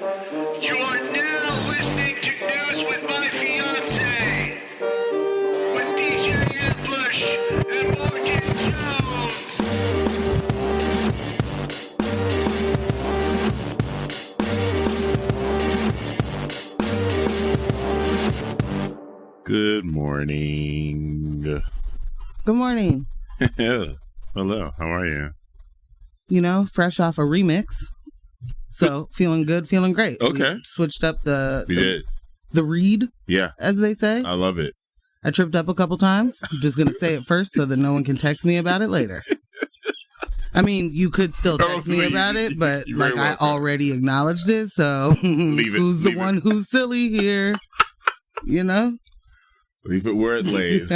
You are now listening to News with My Fiance with DJ Ep5 and Morgan Jones. Good morning. Good morning. Hello, how are you? You know, fresh off a remix. So, feeling good, feeling great. Okay. We switched up We did. the read, Yeah, as they say. I love it. I tripped up a couple times. I'm just going to say it first so that no one can text me about it later. I mean, you could still text me about it, but You're like very I welcome. already acknowledged it. So, who's the one who's silly here? You know? Leave it where it lays.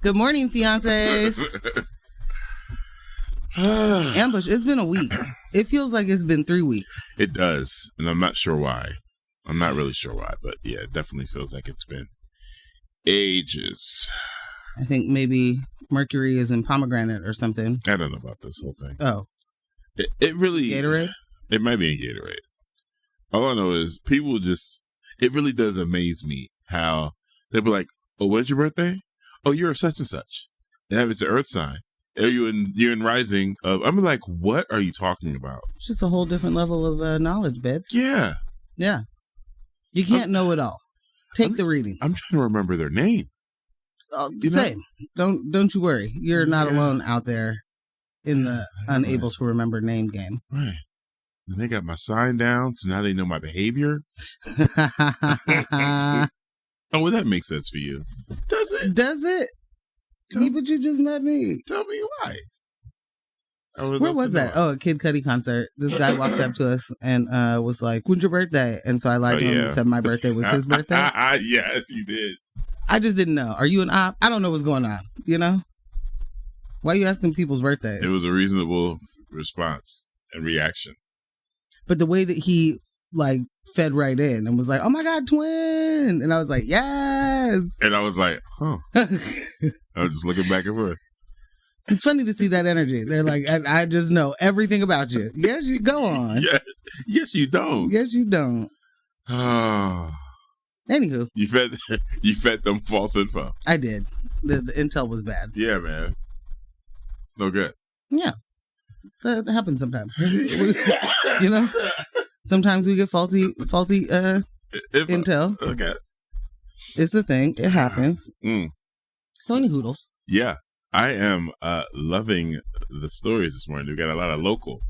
Good morning, fiancés. Ambush, it's been a week. It feels like it's been 3 weeks. It does, and I'm not sure why. I'm not really sure why, but yeah, it definitely feels like it's been ages. I think maybe Mercury is in pomegranate or something. I don't know about this whole thing. Oh, It really... Gatorade? It might be in Gatorade. All I know is people just... It really does amaze me how they'll be like, oh, when's your birthday? Oh, you're a such and such. And if it's an earth sign, you're in rising of... I'm like, what are you talking about? it's just a whole different level of knowledge, babes. Yeah. Yeah. You can't know it all. Take the reading. I'm trying to remember their name. Same. Don't you worry. You're not alone out there in the unable to remember name game. Right. And they got my sign down, so now they know my behavior. Oh, well, that makes sense for you. Does it? Does it? But you just met me. Tell me why. Where was that? Oh, a Kid Cudi concert. This guy walked up to us and was like, when's your birthday? And so I lied to him and said my birthday was his birthday. Yes, you did. I just didn't know. Are you an op? I don't know what's going on. You know? Why are you asking people's birthdays? It was a reasonable response and reaction. But the way that he like fed right in and was like, oh my God, twin. And I was like, yes. And I was like, huh. I was just looking back and forth. It's funny to see that energy. They're like, I just know everything about you. Yes, you go on. Yes, you don't. Yes, you don't. Oh. Anywho. You fed them false info. I did. The intel was bad. Yeah, man. It's no good. Yeah. So it happens sometimes. You know? Sometimes we get faulty intel. Okay. It's the thing. It happens. Mm. So any hoodles. Yeah. I am loving the stories this morning. We got a lot of local.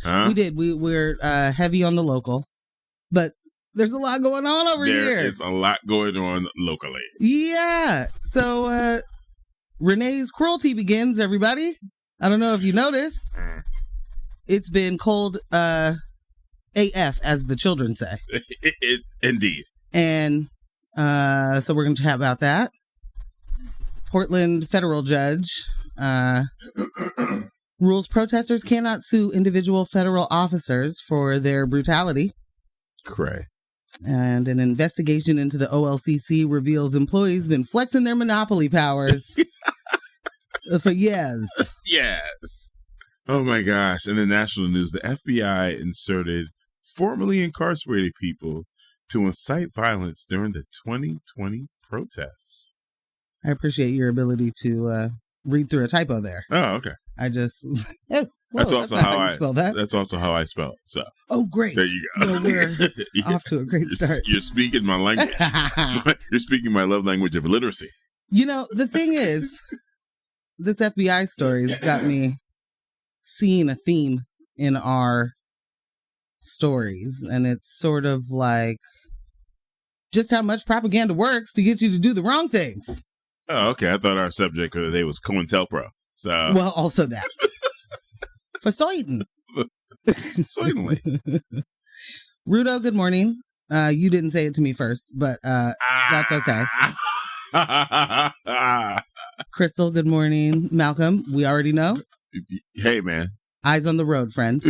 Huh? We did. We're heavy on the local. But there's a lot going on over here. There is a lot going on locally. Yeah. So Renee's cruelty begins, everybody. I don't know if you noticed. It's been called AF, as the children say. Indeed. And so we're going to chat about that. Portland federal judge rules protesters cannot sue individual federal officers for their brutality. Cray. And an investigation into the OLCC reveals employees been flexing their monopoly powers for years. Yes. Oh my gosh. In the national news, the FBI inserted formerly incarcerated people to incite violence during the 2020 protests. I appreciate your ability to read through a typo there. Oh, okay. I just... Oh, that's also how I spell that. That's also how I spell it. So. Oh, great. There you go. Well, we're off to a great start. You're speaking my language. You're speaking my love language of literacy. You know, the thing is, this FBI story's got me seeing a theme in our stories. And it's sort of like just how much propaganda works to get you to do the wrong things. Oh, okay. I thought our subject of the day was COINTELPRO. So. Well, also that. For certain. Certainly. Rudo, good morning. You didn't say it to me first, but that's okay. Crystal, good morning. Malcolm, we already know. Hey, man. Eyes on the road, friend.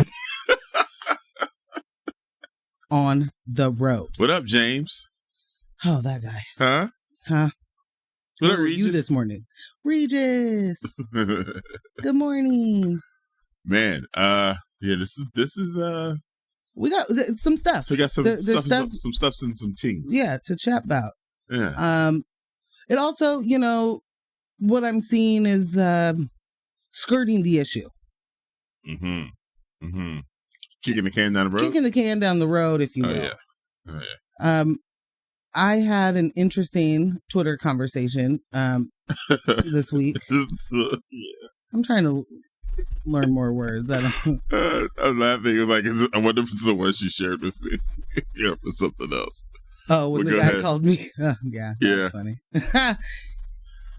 On the road. What up, James? Oh, that guy. Huh? What up, Where were Regis? you this morning? Regis. Good morning. Man, yeah, this is we got some stuff. We got some There's stuff, some stuffs and some things. Yeah, to chat about. Yeah. It also, you know, what I'm seeing is skirting the issue. Kicking the can down the road. Kicking the can down the road, if you will. Yeah. I had an interesting Twitter conversation this week. I'm trying to learn more words. I don't. I'm laughing. Like, I wonder if it's the one she shared with me. Yeah, for something else. Oh, when the guy called me. Yeah. That's funny.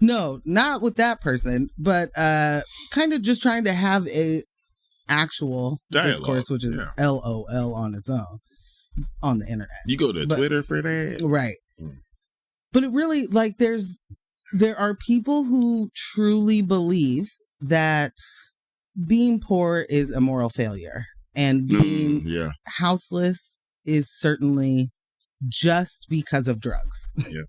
No, not with that person, but kind of just trying to have a actual dialogue, discourse, which is LOL on its own on the internet. You go to Twitter for that, right? But it really, like, there are people who truly believe that being poor is a moral failure, and being houseless is certainly just because of drugs. Yeah.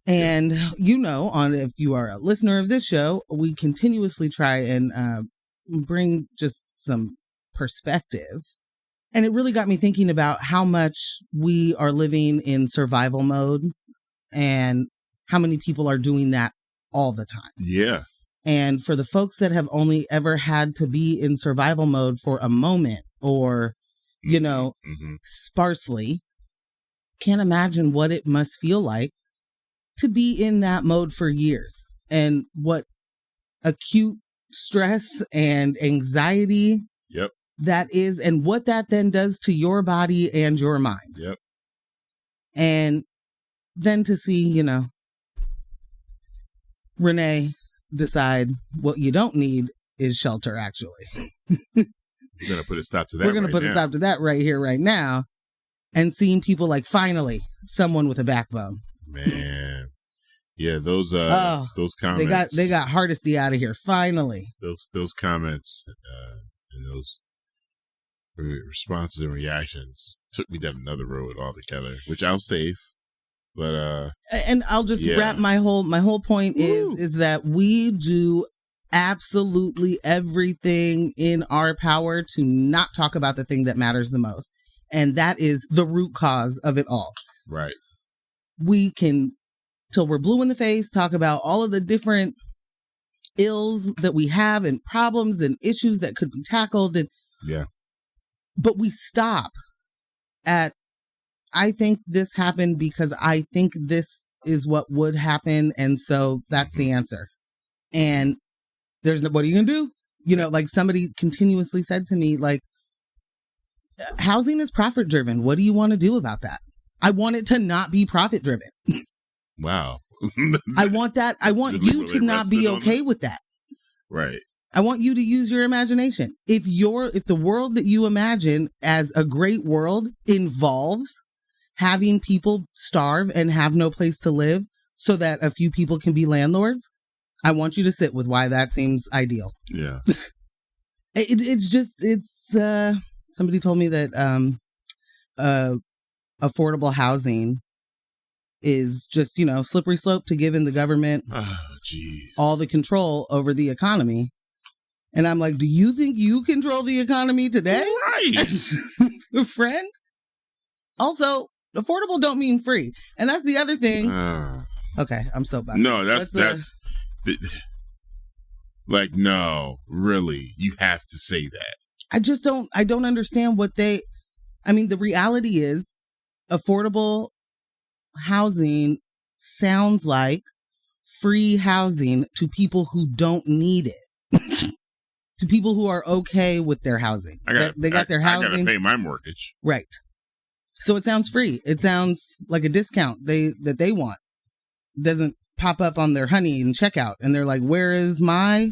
And you know, if you are a listener of this show, we continuously try and bring just some perspective. And it really got me thinking about how much we are living in survival mode and how many people are doing that all the time. Yeah. And for the folks that have only ever had to be in survival mode for a moment or, you know, sparsely, can't imagine what it must feel like to be in that mode for years, and what acute stress and anxiety that is, and what that then does to your body and your mind. Yep. And then to see, you know, Renee decide what you don't need is shelter, actually. We're going to put a stop to that. We're going to put a stop to that right here, right now. And seeing people like, finally, someone with a backbone. Man. Yeah, those comments. They got Hardesty out of here, finally. Those comments and those responses and reactions took me down another road altogether, which I'll save. But and I'll just wrap my whole point is that we do absolutely everything in our power to not talk about the thing that matters the most. And that is the root cause of it all. Right. We can, till we're blue in the face, talk about all of the different ills that we have and problems and issues that could be tackled. And but we stop at, I think this happened because I think this is what would happen. And so that's the answer. And there's no, what are you going to do? You know, like somebody continuously said to me, like, housing is profit driven. What do you want to do about that? I want it to not be profit driven. Wow. I want that. I want you to not be okay with that. Right. I want you to use your imagination. If the world that you imagine as a great world involves having people starve and have no place to live so that a few people can be landlords, I want you to sit with why that seems ideal. Yeah. It's somebody told me that affordable housing is just, you know, slippery slope to giving the government all the control over the economy. And I'm like, do you think you control the economy today? Right. Friend? Also, affordable don't mean free. And that's the other thing. Okay, I'm so bad. No, that's like, no, really, you have to say that. I don't understand the reality is affordable housing sounds like free housing to people who don't need it. To people who are okay with their housing. They got their housing. I gotta pay my mortgage. Right. So it sounds free. It sounds like a discount that they want. Doesn't pop up on their Honey and checkout, and they're like, "Where is my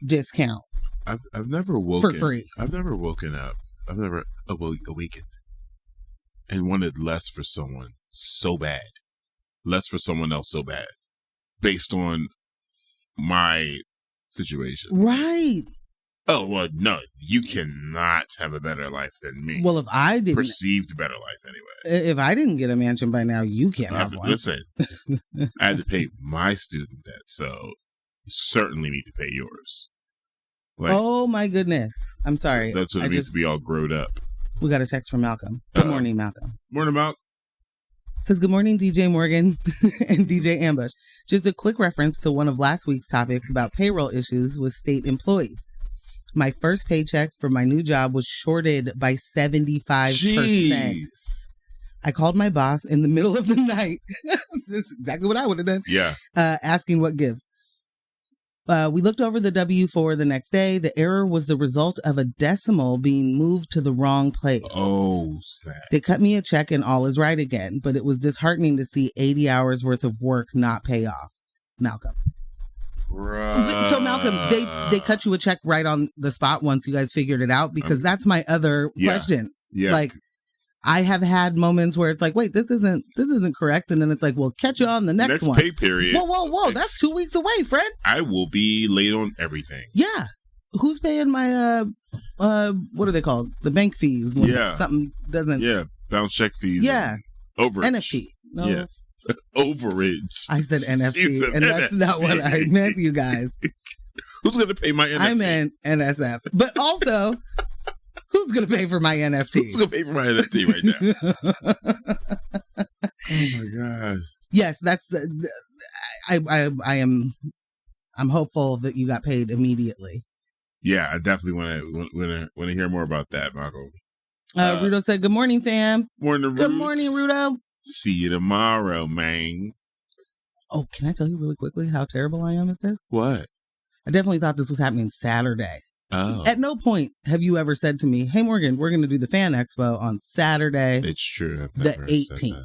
discount?" I've never woken for free. I've never woken up. I've never awakened and wanted less for someone so bad, less for someone else so bad, based on my situation. Right. Oh, well, no, you cannot have a better life than me. Well, if I didn't. Perceived better life, anyway. If I didn't get a mansion by now, you can't have one. Listen, I had to pay my student debt, so you certainly need to pay yours. Like, oh, my goodness. I'm sorry. That's what it means to be all grown up. We got a text from Malcolm. Good morning, Malcolm. Morning, Malcolm. Says, good morning, DJ Morgan and DJ Ambush. Just a quick reference to one of last week's topics about payroll issues with state employees. My first paycheck for my new job was shorted by 75%. Jeez. I called my boss in the middle of the night. This is exactly what I would have done. Yeah. Asking what gives. We looked over the W-4 the next day. The error was the result of a decimal being moved to the wrong place. Oh, snap. They cut me a check and all is right again, but it was disheartening to see 80 hours worth of work not pay off. Malcolm. Bruh. So Malcolm, they cut you a check right on the spot once you guys figured it out, because that's my other question. Yeah. Like, I have had moments where it's like, wait, this isn't correct, and then it's like, well, catch you on the next one. Pay period. Whoa! That's 2 weeks away, friend. I will be late on everything. Yeah. Who's paying my what are they called? The bank fees when something doesn't. Yeah, bounce check fees. Yeah. Overage. NFT. No. Yeah. Overage. I said NFT, said and NFT. that's not what I meant, you guys. Who's going to pay my NFT? I meant NSF. But also, who's going to pay for my NFT? Who's going to pay for my NFT right now? Oh, my gosh. Yes, that's... I'm hopeful that you got paid immediately. Yeah, I definitely want to hear more about that, Marco. Rudo said, good morning, fam. Morning, Good morning, Rudo. See you tomorrow, man. Oh, can I tell you really quickly how terrible I am at this? What? I definitely thought this was happening Saturday. Oh. At no point have you ever said to me, hey, Morgan, we're going to do the Fan Expo on Saturday, It's true. the 18th.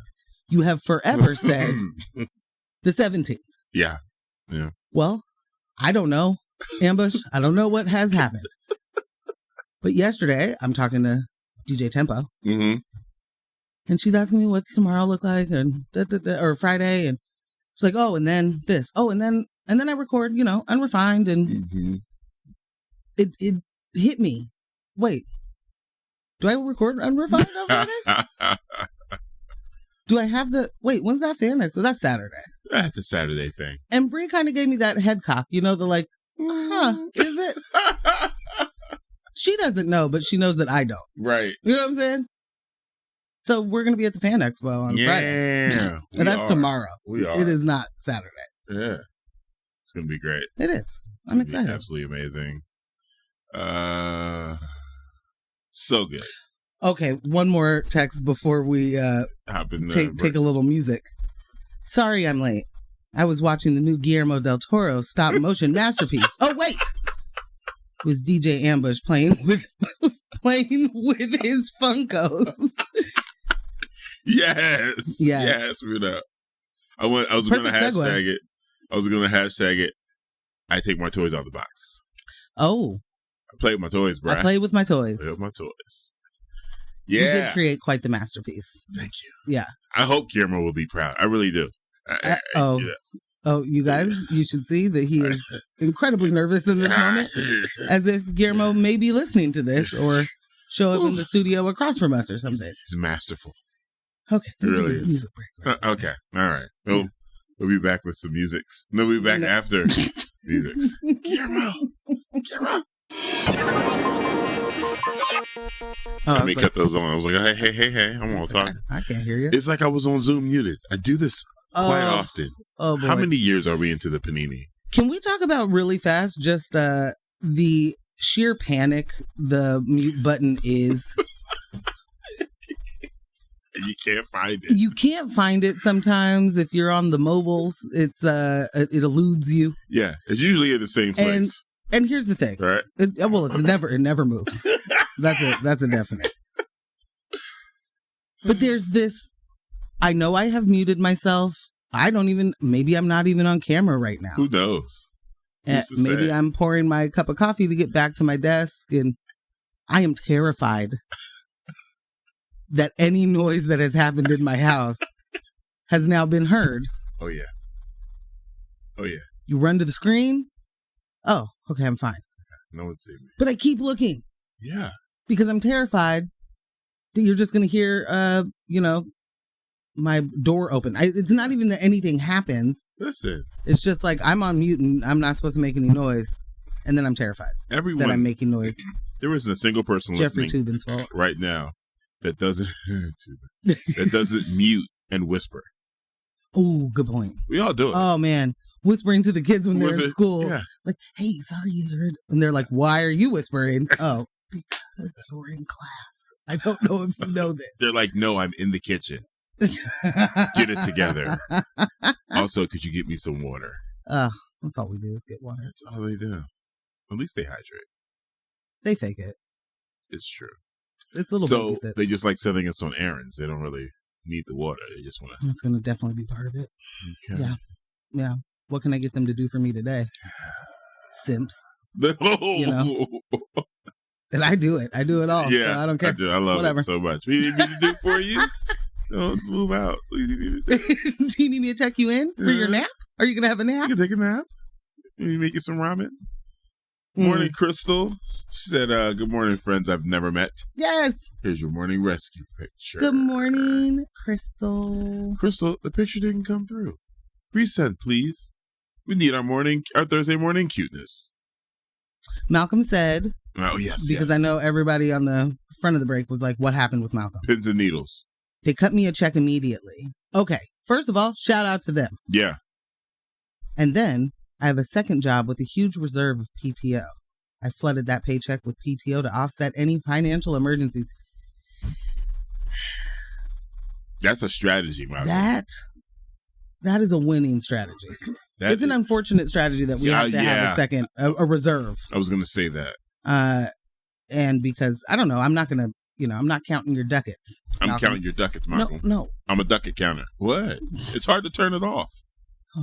You have forever said the 17th. Yeah. Well, I don't know, Ambush. I don't know what has happened. But yesterday, I'm talking to DJ Tempo. Mm-hmm. And she's asking me what's tomorrow look like, and or Friday, and it's like, oh, and then this, oh, and then I record, Unrefined, and it hit me. Wait, do I record Unrefined on Friday? Do I have when's that Fan Expo? That's Saturday. That's a Saturday thing. And Bree kind of gave me that head cock, the like, is it? She doesn't know, but she knows that I don't. Right. You know what I'm saying? So we're going to be at the Fan Expo on Friday. Yeah. And that's tomorrow. We are. It is not Saturday. Yeah. It's going to be great. It is. I'm excited. Absolutely amazing. So good. Okay, one more text before we take a little music. Sorry I'm late. I was watching the new Guillermo del Toro stop motion masterpiece. Oh, wait. It was DJ Ambush playing with his Funkos. Yes, Ruda. I was going to hashtag it. I was going to hashtag it. I take my toys out of the box. Oh. I play with my toys, bro. I play with my toys. Play with my toys. Yeah. You did create quite the masterpiece. Thank you. Yeah. I hope Guillermo will be proud. I really do. Oh, you guys, you should see that he is incredibly nervous in this moment, as if Guillermo may be listening to this or show up in the studio across from us or something. He's masterful. Okay. It really is. Music break. Okay. All right. We'll be back with some musics. No, we'll be back after musics. Guillermo. Let me cut those on. I was like, hey, I want to talk. I can't hear you. It's like I was on Zoom muted. I do this quite often. Oh, boy. How many years are we into the panini? Can we talk about really fast just the sheer panic the mute button is? You can't find it. You can't find it sometimes if you're on the mobiles. It's it eludes you. Yeah, it's usually in the same place. And here's the thing, right? It never moves. That's a definite. But there's this. I know I have muted myself. Maybe I'm not even on camera right now. Who knows? Maybe I'm pouring my cup of coffee to get back to my desk, and I am terrified that any noise that has happened in my house has now been heard. Oh, yeah. You run to the screen. Oh, okay, I'm fine. No one's seen me. But I keep looking. Yeah. Because I'm terrified that you're just going to hear, my door open. It's not even that anything happens. Listen. It's just like I'm on mute and I'm not supposed to make any noise. And then I'm terrified that I'm making noise. There isn't a single person Jeffrey listening Toobin's fault right now that doesn't mute and whisper. Oh, good point. We all do it. Oh man, whispering to the kids when they're in school, Yeah. like, "Hey, sorry you heard," and they're like, "Why are you whispering?" Oh, because you're in class. I don't know if you know this. They're like, "No, I'm in the kitchen. Get it together." Also, could you get me some water? That's all we do is get water. That's all they do. At least they hydrate. They fake it. It's true. It's a little So babysit. they just like sending us on errands. They don't really need the water. They just want to. That's going to definitely be part of it. Okay. Yeah. Yeah. What can I get them to do for me today? Simps. You know? And I do it. I do it all. Yeah, So I don't care. I do. I love Whatever. it so much. What do you need me to do for you? Don't move out. What do you need me to do? Do you need me to check you in for your nap? Are you going to have a You nap? can take a nap. You making some ramen? Morning, Crystal. She said, good morning, friends I've never met. Yes. Here's your morning rescue picture. Good morning, Crystal. Crystal, the picture didn't come through. Resend, please. We need our Thursday morning cuteness. Malcolm said, Oh, yes, because yes. I know everybody on the front of the break was like, what happened with Malcolm? Pins and needles. They cut me a check immediately. Okay. First of all, shout out to them. Yeah. And then I have a second job with a huge reserve of PTO. I flooded that paycheck with PTO to offset any financial emergencies. That's a strategy, Malcolm. That is a winning strategy. It's an unfortunate strategy that we have to have a reserve. I was going to say that. And because, I don't know, I'm not going to, I'm not counting your ducats. I'm Malcolm. counting your ducats, Malcolm. No. I'm a ducat counter. What? It's hard to turn it off.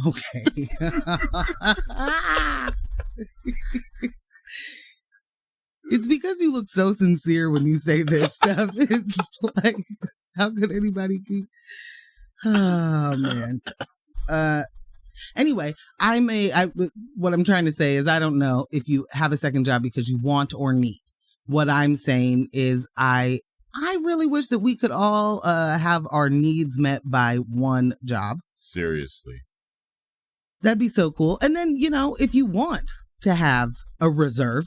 Okay. It's because you look so sincere when you say this stuff. It's like, how could anybody keep... Oh, man. Anyway, what I'm trying to say is I don't know if you have a second job because you want or need. What I'm saying is I really wish that we could all have our needs met by one job. Seriously. That'd be so cool. And then, if you want to have a reserve,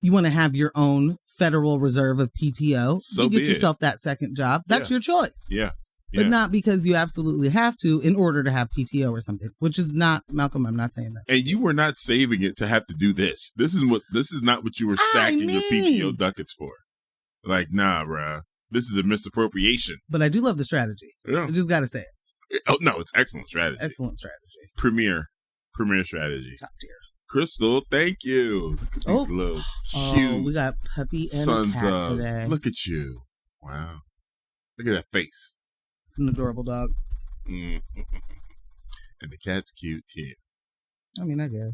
you want to have your own Federal Reserve of PTO, So you get be yourself that second job. That's your choice. Yeah. But not because you absolutely have to in order to have PTO or something, which is not, Malcolm, I'm not saying that. And you were not saving it to have to do this. This is not what you were stacking your PTO ducats for. Like, nah, bruh. This is a misappropriation. But I do love the strategy. Yeah. I just got to say it. Oh, no, it's excellent strategy. Excellent strategy. Premier strategy. Top tier. Crystal, thank you. Look at these little cute we got puppy and sons cat of. today. Look at you. Wow. Look at that face. It's an adorable dog. And the cat's cute too. I mean, I guess.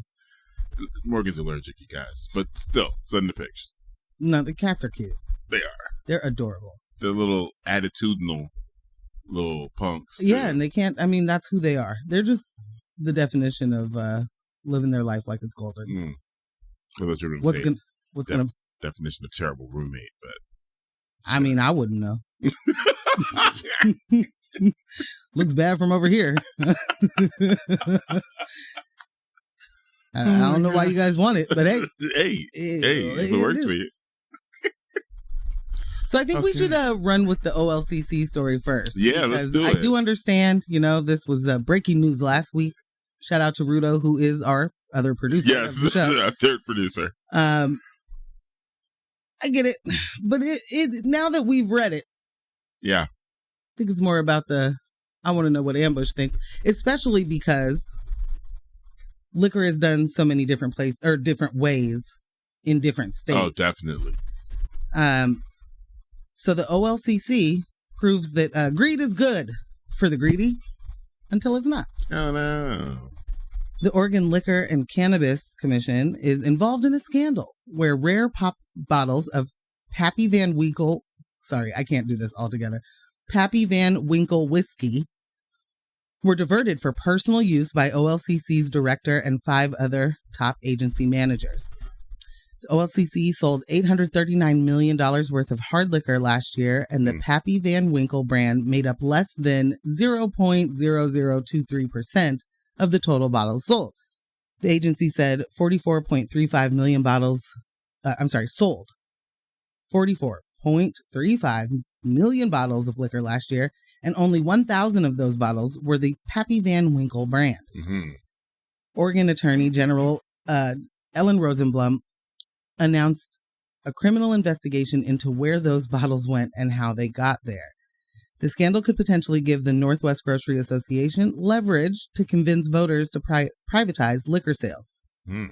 Morgan's allergic, you guys. But still, send the pictures. No, the cats are cute. They are. They're adorable. They're little attitudinal little punks. Too. Yeah, and they can't, that's who they are. They're just the definition of living their life like it's golden. I thought you were going to say what's gonna definition of terrible roommate, but I wouldn't know. Looks bad from over here. I don't know why you guys want it, but hey, if it works for you. So I think we should run with the OLCC story first. Yeah, let's do it. I do understand, this was breaking news last week. Shout out to Rudo, who is our other producer. Yes, of the show. Our third producer. I get it, but it now that we've read it, yeah, I think it's more about I want to know what Ambush thinks, especially because liquor is done so many different places or different ways in different states. Oh, definitely. So the OLCC proves that greed is good for the greedy until it's not. Oh, no. The Oregon Liquor and Cannabis Commission is involved in a scandal where rare pop bottles of Pappy Van Winkle, sorry, I can't do this altogether, Pappy Van Winkle whiskey were diverted for personal use by OLCC's director and 5 other top agency managers. The OLCC sold $839 million worth of hard liquor last year, and the Pappy Van Winkle brand made up less than 0.0023% of the total bottles sold. The agency said 44.35 million bottles, sold 44.35 million bottles of liquor last year, and only 1,000 of those bottles were the Pappy Van Winkle brand. Mm-hmm. Oregon Attorney General Ellen Rosenblum announced a criminal investigation into where those bottles went and how they got there. The scandal could potentially give the Northwest Grocery Association leverage to convince voters to privatize liquor sales. Mm.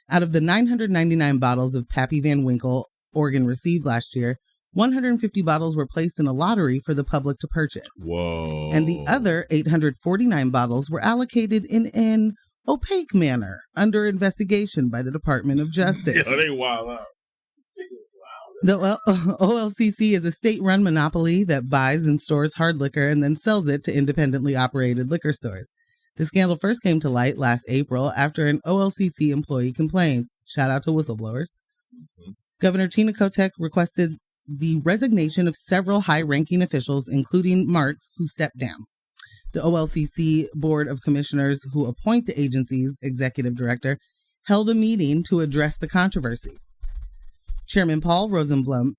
Out of the 999 bottles of Pappy Van Winkle Oregon received last year, 150 bottles were placed in a lottery for the public to purchase. Whoa. And the other 849 bottles were allocated in an opaque manner under investigation by the Department of Justice. Yeah, they wild out. The OLCC is a state-run monopoly that buys and stores hard liquor and then sells it to independently operated liquor stores. The scandal first came to light last April after an OLCC employee complained. Shout out to whistleblowers. Mm-hmm. Governor Tina Kotek requested the resignation of several high-ranking officials, including Marks, who stepped down. The OLCC Board of Commissioners, who appoint the agency's executive director, held a meeting to address the controversy. Chairman Paul Rosenblum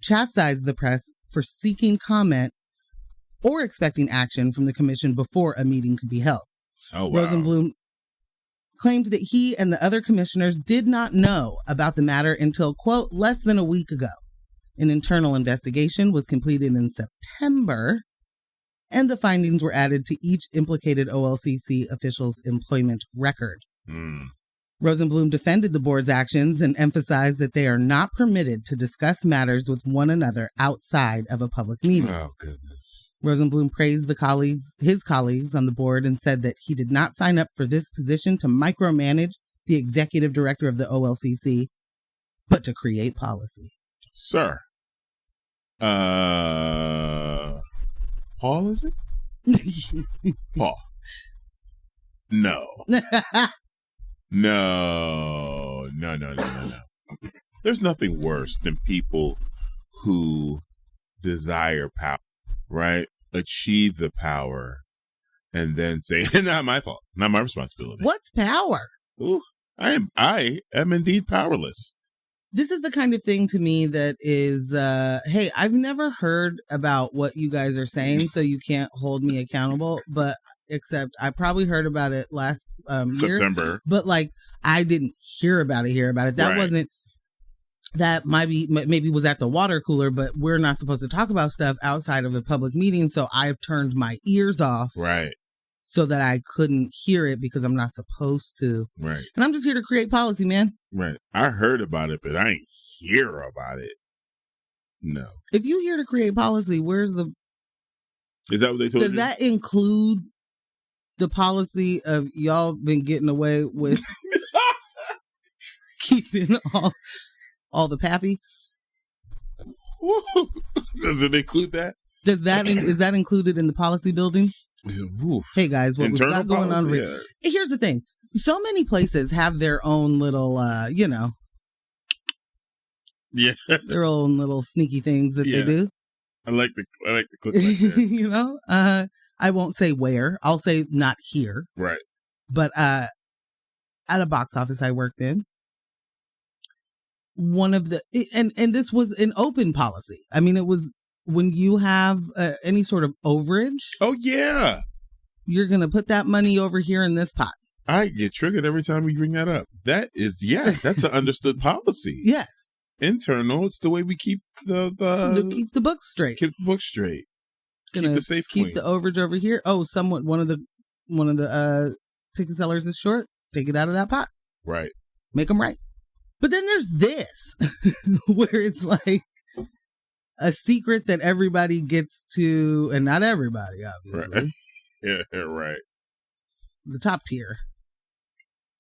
chastised the press for seeking comment or expecting action from the commission before a meeting could be held. Oh, wow. Rosenblum claimed that he and the other commissioners did not know about the matter until, quote, less than a week ago. An internal investigation was completed in September, and the findings were added to each implicated OLCC official's employment record. Mm. Rosenblum defended the board's actions and emphasized that they are not permitted to discuss matters with one another outside of a public meeting. Oh, goodness. Rosenblum praised his colleagues on the board and said that he did not sign up for this position to micromanage the executive director of the OLCC, but to create policy. Sir. Paul, is it? Paul. No. No. There's nothing worse than people who desire power, right? Achieve the power and then say, not my fault, not my responsibility. What's power? Ooh, I am indeed powerless. This is the kind of thing to me that is, hey, I've never heard about what you guys are saying, so you can't hold me accountable, but except I probably heard about it last September. year, but like I didn't hear about it. That right. wasn't, that maybe was at the water cooler, but we're not supposed to talk about stuff outside of a public meeting, so I've turned my ears off. Right. So that I couldn't hear it because I'm not supposed to. Right. And I'm just here to create policy, man. Right. I heard about it, but I ain't hear about it. No. If you here to create policy, where's the... Is that what they told you? Does that include the policy of y'all been getting away with keeping all the pappy? Does it include that? Is that included in the policy building? Oof. Hey guys, what internal we've got going policy, on? Here's the thing: so many places have their own little, their own little sneaky things that they do. I like the click like that. I won't say where. I'll say not here. Right. But at a box office I worked in, one of the and this was an open policy. I mean, it was. When you have any sort of overage, oh yeah, you're gonna put that money over here in this pot. I get triggered every time we bring that up. That's an understood policy. Yes, internal. It's the way we keep keep the books straight. Keep the books straight. Gonna keep the safe. Keep the overage over here. Oh, one of the ticket sellers is short. Take it out of that pot. Right. Make them right. But then there's this, where it's like a secret that everybody gets to, and not everybody, obviously. Right. Yeah, right. The top tier,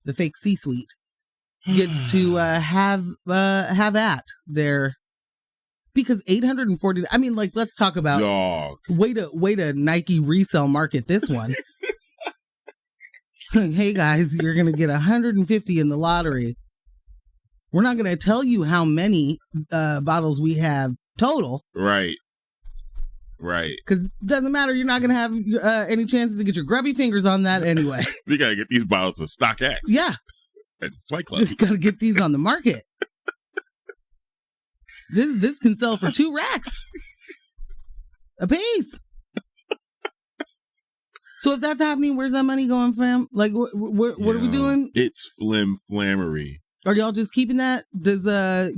the fake C-suite, gets to have at their, because 840. I mean, like, let's talk about way to Nike resale market this one. Hey guys, you're gonna get 150 in the lottery. We're not gonna tell you how many bottles we have total. Right. Because it doesn't matter. You're not going to have any chances to get your grubby fingers on that anyway. We got to get these bottles to StockX. Yeah. And Flight Club. You got to get these on the market. This can sell for 2 racks. A piece. So if that's happening, where's that money going, fam? Like, what are we doing? It's flammery. Are y'all just keeping that? Does a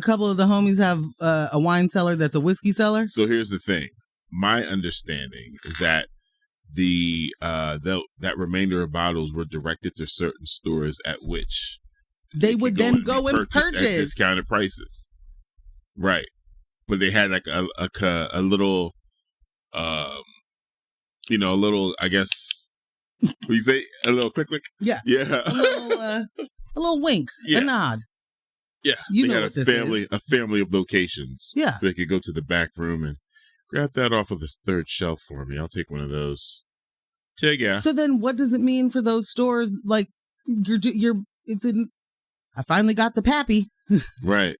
couple of the homies have a wine cellar that's a whiskey cellar? So here's the thing. My understanding is that that remainder of bottles were directed to certain stores at which they would then go and purchase at discounted prices. Right. But they had like a little, a little, I guess, what you say? A little click. Yeah. Yeah. A little wink. Yeah. A nod. Yeah. You they know had what this is. a family of locations. Yeah. They could go to the back room and grab that off of the third shelf for me. I'll take one of those. Check out. So then what does it mean for those stores? Like, I finally got the pappy. Right.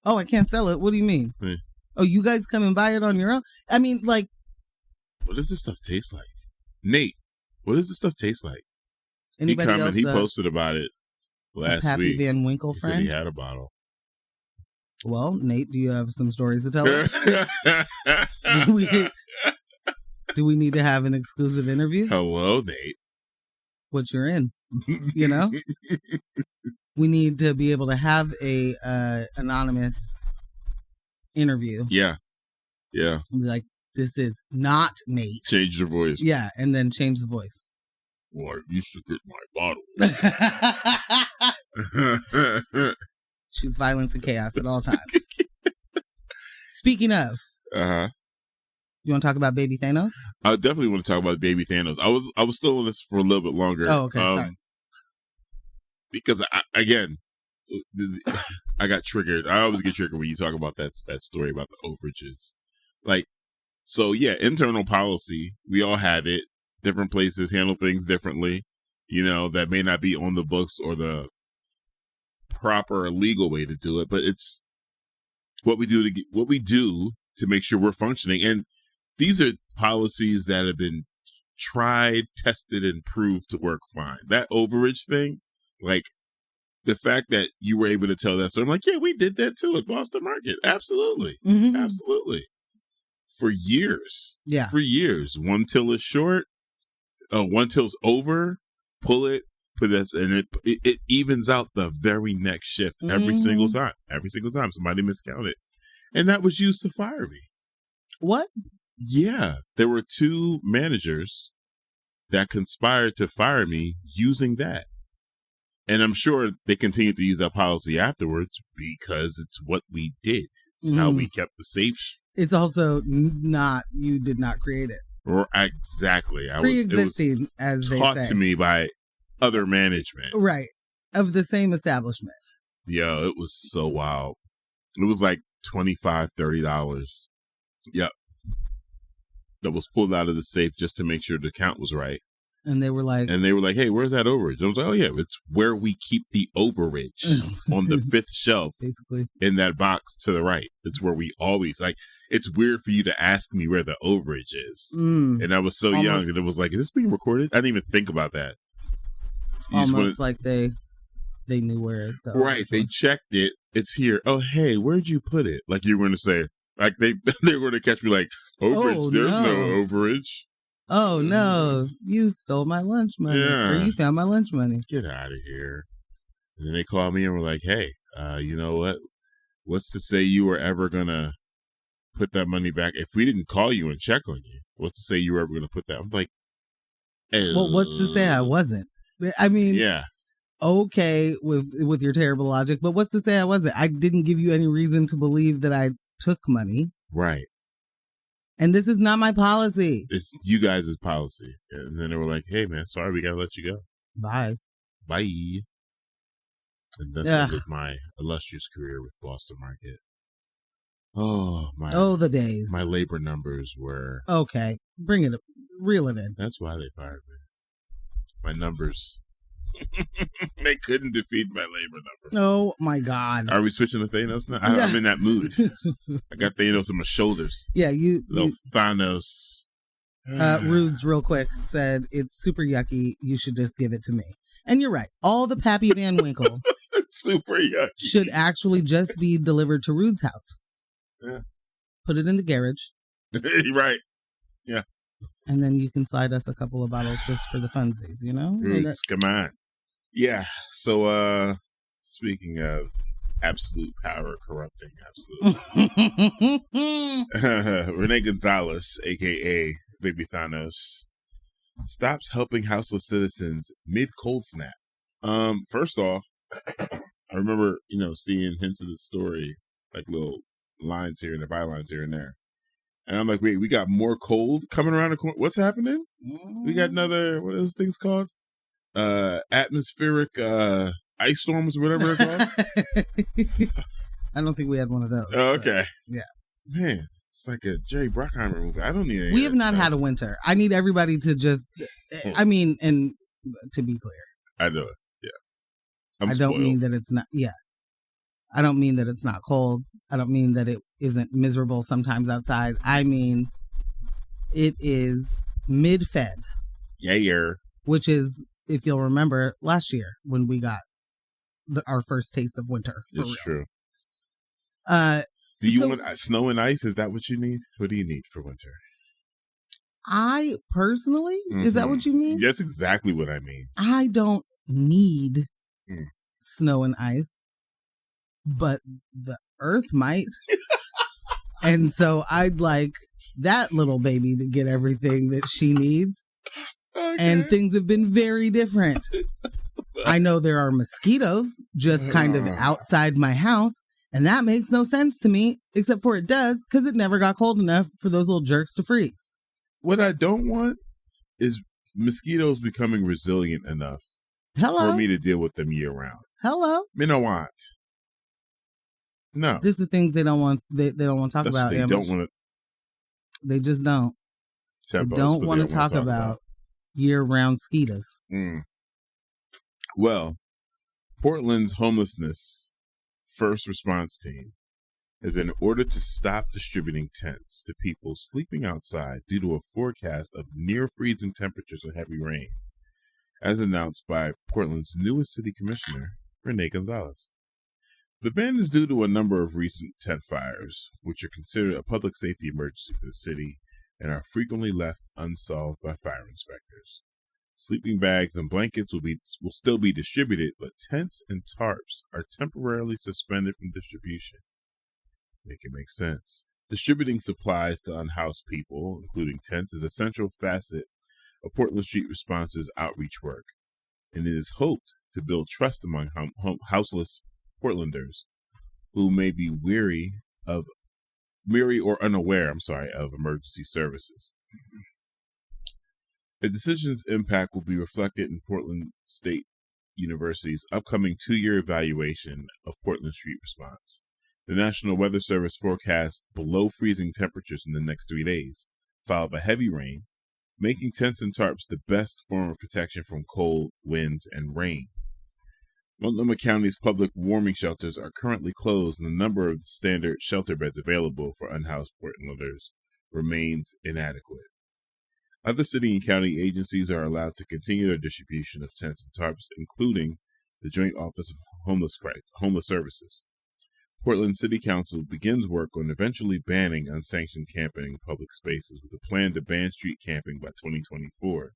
Oh, I can't sell it. What do you mean? Yeah. Oh, you guys come and buy it on your own? I mean, like. What does this stuff taste like? Nate, what does this stuff taste like? Anybody else? He posted about it last Pappy week. Van Winkle He friend? said he had a bottle. Well, Nate, do you have some stories to tell us? Do we need to have an exclusive interview? Hello, Nate. What you're in, you know? We need to be able to have a anonymous interview. Yeah. Be like, this is not Nate. Change your voice. Yeah, and then change the voice. Well, I used to get my bottle. Choose violence and chaos at all times. Speaking of, you want to talk about Baby Thanos? I definitely want to talk about Baby Thanos. I was still on this for a little bit longer. Oh, okay, sorry. Because I got triggered. I always get triggered when you talk about that story about the overages. Like, so yeah, internal policy. We all have it. Different places handle things differently. That may not be on the books or the proper legal way to do it, but it's what we do to make sure we're functioning. And these are policies that have been tried, tested, and proved to work fine. That overage thing, like the fact that you were able to tell that story, I'm like, yeah, we did that too at Boston Market. Absolutely. Mm-hmm. Absolutely. For years. Yeah. For years. One till is short. One till's over. Pull it. Put this, and it evens out the very next shift every single time. Every single time somebody miscounted, and that was used to fire me. What? Yeah, there were 2 managers that conspired to fire me using that, and I'm sure they continued to use that policy afterwards because it's what we did. It's how we kept the safe. It's also not, you did not create it. Or exactly, Pre-existing, as they say. Taught to me by other management, right, of the same establishment. Yo, it was so wild. It was like $25-$30. Yep, that was pulled out of the safe just to make sure the count was right. And they were like, hey, where's that overage? I was like, oh yeah, it's where we keep the overage on the 5th shelf, basically in that box to the right. It's where we always, like, it's weird for you to ask me where the overage is. And I was so young, and it was like, is this being recorded? I didn't even think about that. Almost like they knew where the right. They checked it. It's here. Oh, hey, where'd you put it? Like you were going to say, like they were going to catch me like, overage. Oh, There's no overage. Oh no, you stole my lunch money. Yeah. Or you found my lunch money. Get out of here. And then they called me and were like, hey, you know what? What's to say you were ever going to put that money back? If we didn't call you and check on you, what's to say you were ever going to put that? I'm like, well, what's to say I wasn't? I mean, yeah. Okay, with your terrible logic, but what's to say I wasn't? I didn't give you any reason to believe that I took money. Right. And this is not my policy. It's you guys' policy. And then they were like, hey, man, sorry, we got to let you go. Bye. And that's it with my illustrious career with Boston Market. Oh, the days. My labor numbers were... Okay, bring it up. Reel it in. That's why they fired me. My numbers... they couldn't defeat my labor number. Oh, my God. Are we switching to Thanos now? I'm in that mood. I got Thanos on my shoulders. Yeah, Little Thanos. Rudes, real quick, said, it's super yucky. You should just give it to me. And you're right. All the Pappy Van Winkle super yucky should actually just be delivered to Rude's house. Yeah. Put it in the garage. Right. And then you can slide us a couple of bottles just for the funsies, you know? Oops, come on. Yeah. So, speaking of absolute power corrupting, absolutely. Renee Gonzalez, a.k.a. Baby Thanos, stops helping houseless citizens mid-cold snap. First off, I remember, seeing hints of the story, like little lines here and there, bylines here and there. And I'm like, wait, we got more cold coming around the corner. What's happening? We got another, what are those things called? Atmospheric ice storms, whatever they're called. I don't think we had one of those. Oh, okay. Yeah. Man, it's like a Jerry Bruckheimer movie. I don't need any. We have not had a winter. I need everybody to just, and to be clear. I know it. Yeah. I don't mean that it's not, yeah. I don't mean that it's not cold. I don't mean that it isn't miserable sometimes outside. I mean, it is mid-Feb. Yeah. Which is, if you'll remember, last year when we got our first taste of winter. It's true. Do you want snow and ice? Is that what you need? What do you need for winter? I personally, is that what you mean? That's exactly what I mean. I don't need snow and ice, but the earth might. And so I'd like that little baby to get everything that she needs. Okay. And things have been very different. I know there are mosquitoes just kind of outside my house, and that makes no sense to me, except for it does, because it never got cold enough for those little jerks to freeze. What I don't want is mosquitoes becoming resilient enough for me to deal with them year round. Me no want. No. This is the things they don't want. They don't want to talk about. They don't want to. They just don't. Tempos, they don't want to talk about year-round mosquitoes. Well, Portland's homelessness first response team has been ordered to stop distributing tents to people sleeping outside due to a forecast of near freezing temperatures and heavy rain, as announced by Portland's newest city commissioner, Renee Gonzalez. The ban is due to a number of recent tent fires, which are considered a public safety emergency for the city and are frequently left unsolved by fire inspectors. Sleeping bags and blankets will still be distributed, but tents and tarps are temporarily suspended from distribution. Make it make sense. Distributing supplies to unhoused people, including tents, is a central facet of Portland Street Response's outreach work, and it is hoped to build trust among houseless Portlanders who may be weary or unaware of emergency services. The decision's impact will be reflected in Portland State University's upcoming 2-year evaluation of Portland Street Response. The National Weather Service forecasts below freezing temperatures in the next 3 days, followed by heavy rain, making tents and tarps the best form of protection from cold, winds, and rain. Multnomah County's public warming shelters are currently closed, and the number of standard shelter beds available for unhoused Portlanders remains inadequate. Other city and county agencies are allowed to continue their distribution of tents and tarps, including the Joint Office of Homeless Services. Portland City Council begins work on eventually banning unsanctioned camping in public spaces, with a plan to ban street camping by 2024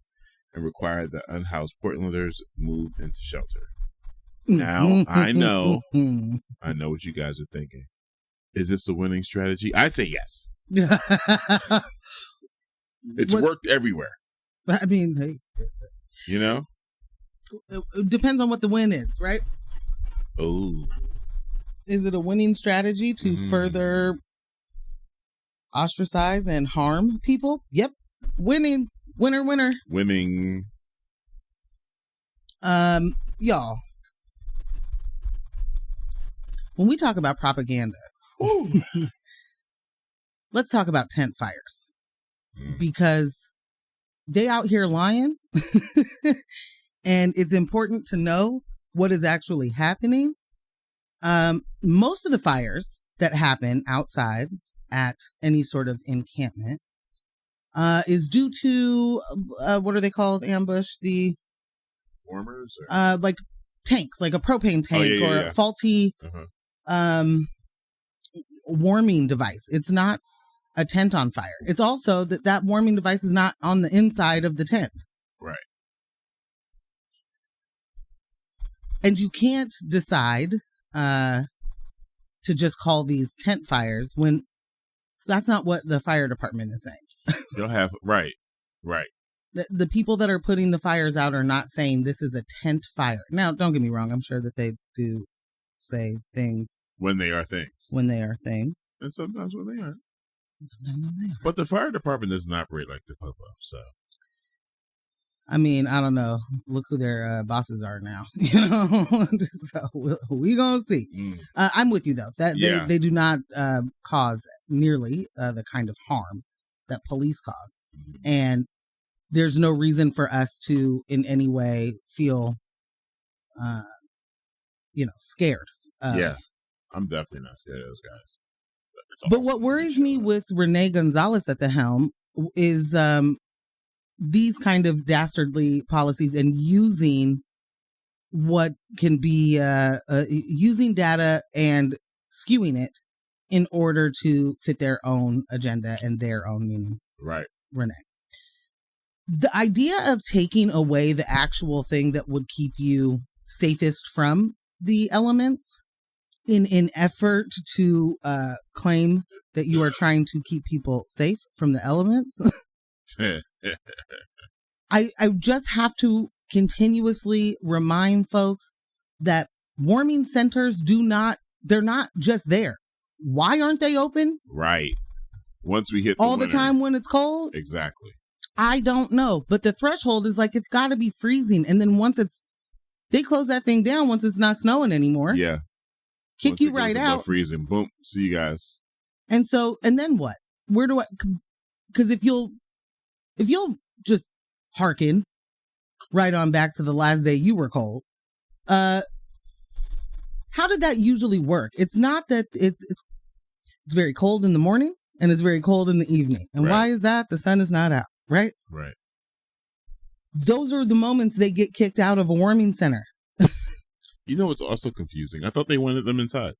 and require that unhoused Portlanders move into shelter. Now, I know what you guys are thinking. Is this a winning strategy? I say yes. It's worked everywhere. I mean, hey. It depends on what the win is, right? Oh. Is it a winning strategy to further ostracize and harm people? Yep. Winning. Winner. Winning. Y'all. When we talk about propaganda, let's talk about tent fires. Because they out here lying. And it's important to know what is actually happening. Most of the fires that happen outside at any sort of encampment is due to what are they called? Ambush, the warmers, like tanks, like a propane tank or a faulty warming device. It's not a tent on fire. It's also that warming device is not on the inside of the tent. Right. And you can't decide to just call these tent fires when that's not what the fire department is saying. They'll have, right. The people that are putting the fires out are not saying this is a tent fire. Now, don't get me wrong. I'm sure that they do say things When they are things. And sometimes when they aren't. But the fire department doesn't operate like the Popo, so. I mean, I don't know. Look who their bosses are now. You know, so we gonna see. I'm with you though. That they do not cause nearly the kind of harm that police cause, and there's no reason for us to in any way feel, scared. Yeah, I'm definitely not scared of those guys. But what worries me with Renee Gonzalez at the helm is these kind of dastardly policies and using what can be using data and skewing it in order to fit their own agenda and their own meaning. Right. Renee. The idea of taking away the actual thing that would keep you safest from the elements in an effort to claim that you are trying to keep people safe from the elements. I just have to continuously remind folks that warming centers they're not just there. Why aren't they open? Right. Once we hit all the time when it's cold? Exactly. I don't know. But the threshold is like, it's got to be freezing. And then they close that thing down once it's not snowing anymore. Yeah. Kick once you right out. Freezing. Boom. See you guys. And then what? Where do I, because if you'll just hearken right on back to the last day you were cold, how did that usually work? It's not that it's very cold in the morning and it's very cold in the evening. And why is that? The sun is not out, right? Right. Those are the moments they get kicked out of a warming center. You know what's also confusing? I thought they wanted them inside.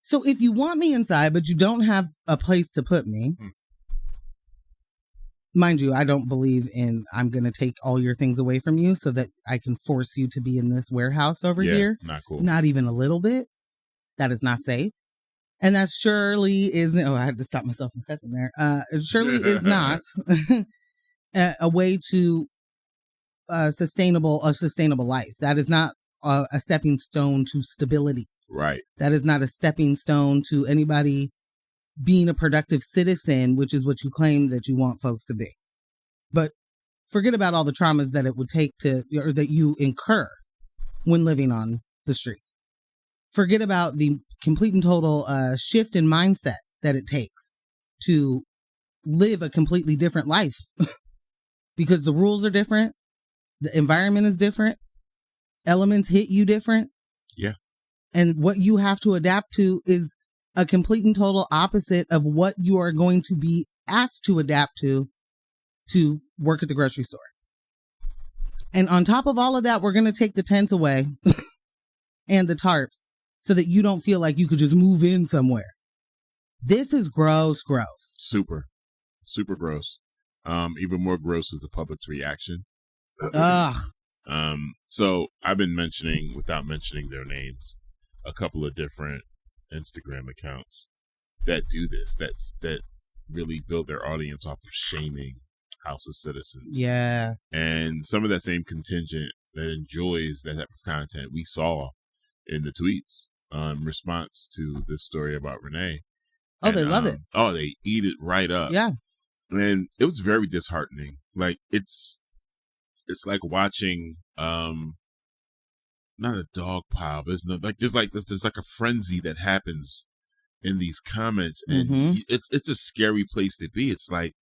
So if you want me inside, but you don't have a place to put me, mind you, I don't believe in I'm going to take all your things away from you so that I can force you to be in this warehouse over here. Not cool. Not even a little bit. That is not safe. And that surely is, I had to stop myself from cussing there. It surely is not a way to a sustainable life. That is not a stepping stone to stability. Right. That is not a stepping stone to anybody being a productive citizen, which is what you claim that you want folks to be. But forget about all the traumas that it would take or that you incur when living on the street. Forget about the complete and total shift in mindset that it takes to live a completely different life because the rules are different. The environment is different. Elements hit you different. Yeah. And what you have to adapt to is a complete and total opposite of what you are going to be asked to adapt to work at the grocery store. And on top of all of that, we're going to take the tents away and the tarps so that you don't feel like you could just move in somewhere. This is gross. Super gross. Even more gross is the public's reaction. Ugh. So I've been mentioning, without mentioning their names, a couple of different Instagram accounts that do this, that really build their audience off of shaming House of Citizens. Yeah. And some of that same contingent that enjoys that type of content we saw in the tweets in response to this story about Renee. Oh, they love it. Oh, they eat it right up. Yeah. And it was very disheartening. Like it's like watching not a dog pile, but there's like a frenzy that happens in these comments, and it's a scary place to be. It's like,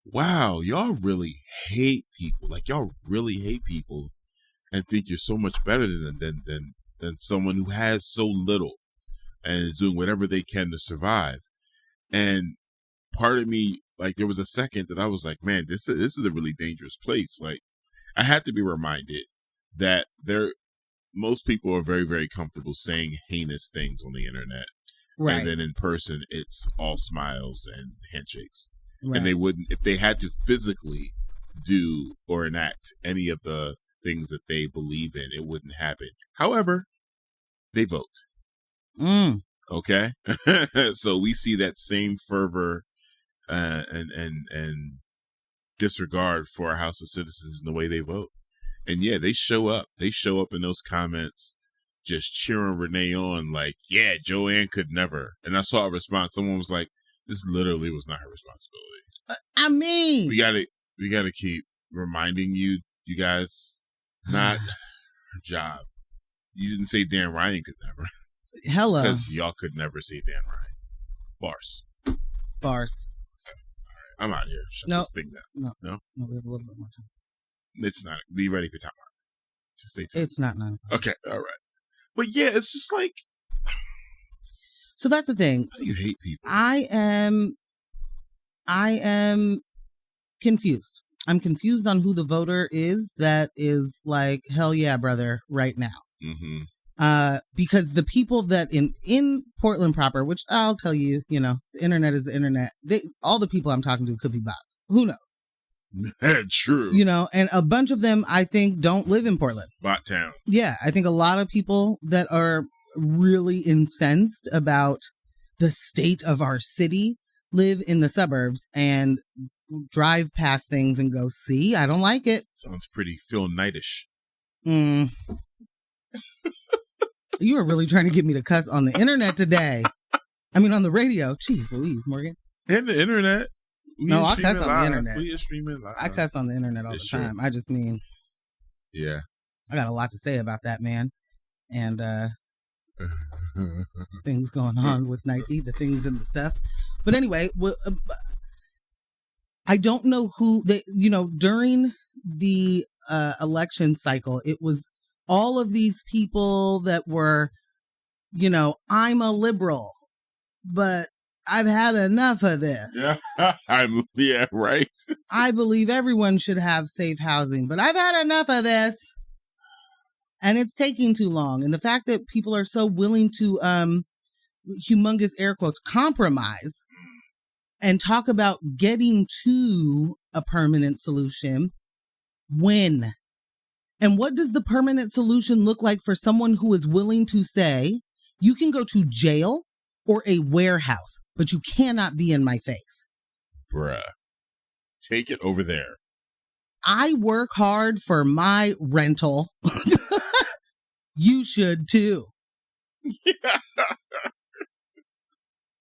wow, y'all really hate people. Like y'all really hate people and think you're so much better than someone who has so little and is doing whatever they can to survive. And part of me, like, there was a second that I was like, man, this is a really dangerous place. Like, I had to be reminded that most people are very, very comfortable saying heinous things on the internet. Right. And then in person, it's all smiles and handshakes. Right. And they wouldn't, if they had to physically do or enact any of the things that they believe in, it wouldn't happen. However, they vote. Okay. So we see that same fervor and disregard for our House of Citizens in the way they vote. And yeah, they show up. They show up in those comments just cheering Renee on like, yeah, Joanne could never. And I saw a response. Someone was like, this literally was not her responsibility. I mean, we gotta keep reminding you guys, not her job. You didn't say Dan Ryan could never. Hello. Because y'all could never say Dan Ryan. Bars. All right, I'm out here. Shut this thing down. No, we have a little bit more time. It's not. Be ready for time. Just stay tuned. It's not 9 o'clock. Okay, all right. But yeah, it's just like. So that's the thing. How do you hate people? I am confused. I'm confused on who the voter is that is like, hell yeah, brother, right now. Mm-hmm. Because the people that in Portland proper, which I'll tell you, the internet is the internet. All the people I'm talking to could be bots. Who knows? True. And a bunch of them, I think, don't live in Portland. Bot town. Yeah, I think a lot of people that are really incensed about the state of our city live in the suburbs and drive past things and go, see, I don't like it. Sounds pretty Phil Knightish. You were really trying to get me to cuss on the internet today. I mean, on the radio. Jeez Louise, Morgan. And the internet. No, I cuss on the internet. We are streaming live. I cuss on the internet all the time. I just mean, yeah, I got a lot to say about that, man. And things going on with Nike, the things and the stuff. But anyway, I don't know who during the election cycle, it was all of these people that were, I'm a liberal, but I've had enough of this. Yeah, right. I believe everyone should have safe housing, but I've had enough of this. And it's taking too long. And the fact that people are so willing to, humongous air quotes, compromise and talk about getting to a permanent solution. When? And what does the permanent solution look like for someone who is willing to say, you can go to jail or a warehouse, but you cannot be in my face? Bruh. Take it over there. I work hard for my rental. You should too. Yeah.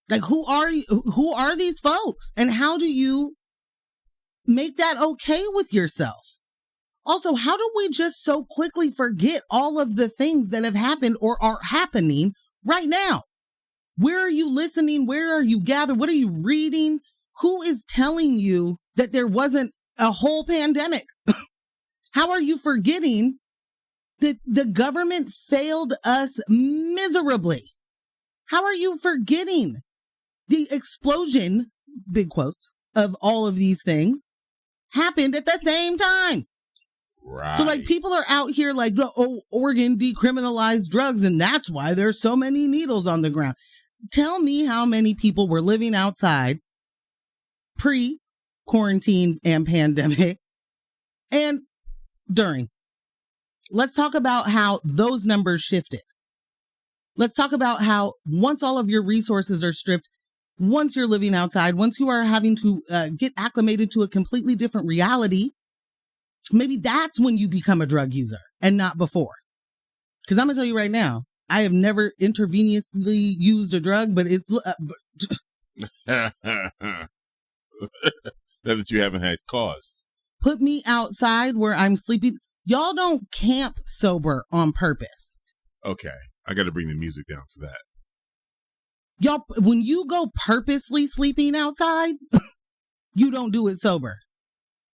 Like, who are these folks? And how do you make that okay with yourself? Also, how do we just so quickly forget all of the things that have happened or are happening right now? Where are you listening? Where are you gathered? What are you reading? Who is telling you that there wasn't a whole pandemic? How are you forgetting that the government failed us miserably? How are you forgetting the explosion, big quotes, of all of these things happened at the same time? Right. So like people are out here like, oh, Oregon decriminalized drugs and that's why there's so many needles on the ground. Tell me how many people were living outside pre-quarantine and pandemic and during. Let's talk about how those numbers shifted. Let's talk about how once all of your resources are stripped, once you're living outside, once you are having to get acclimated to a completely different reality, maybe that's when you become a drug user and not before. Because I'm going to tell you right now, I have never intravenously used a drug, but it's... Now that you haven't had cause. Put me outside where I'm sleeping. Y'all don't camp sober on purpose. Okay. I got to bring the music down for that. Y'all, when you go purposely sleeping outside, you don't do it sober.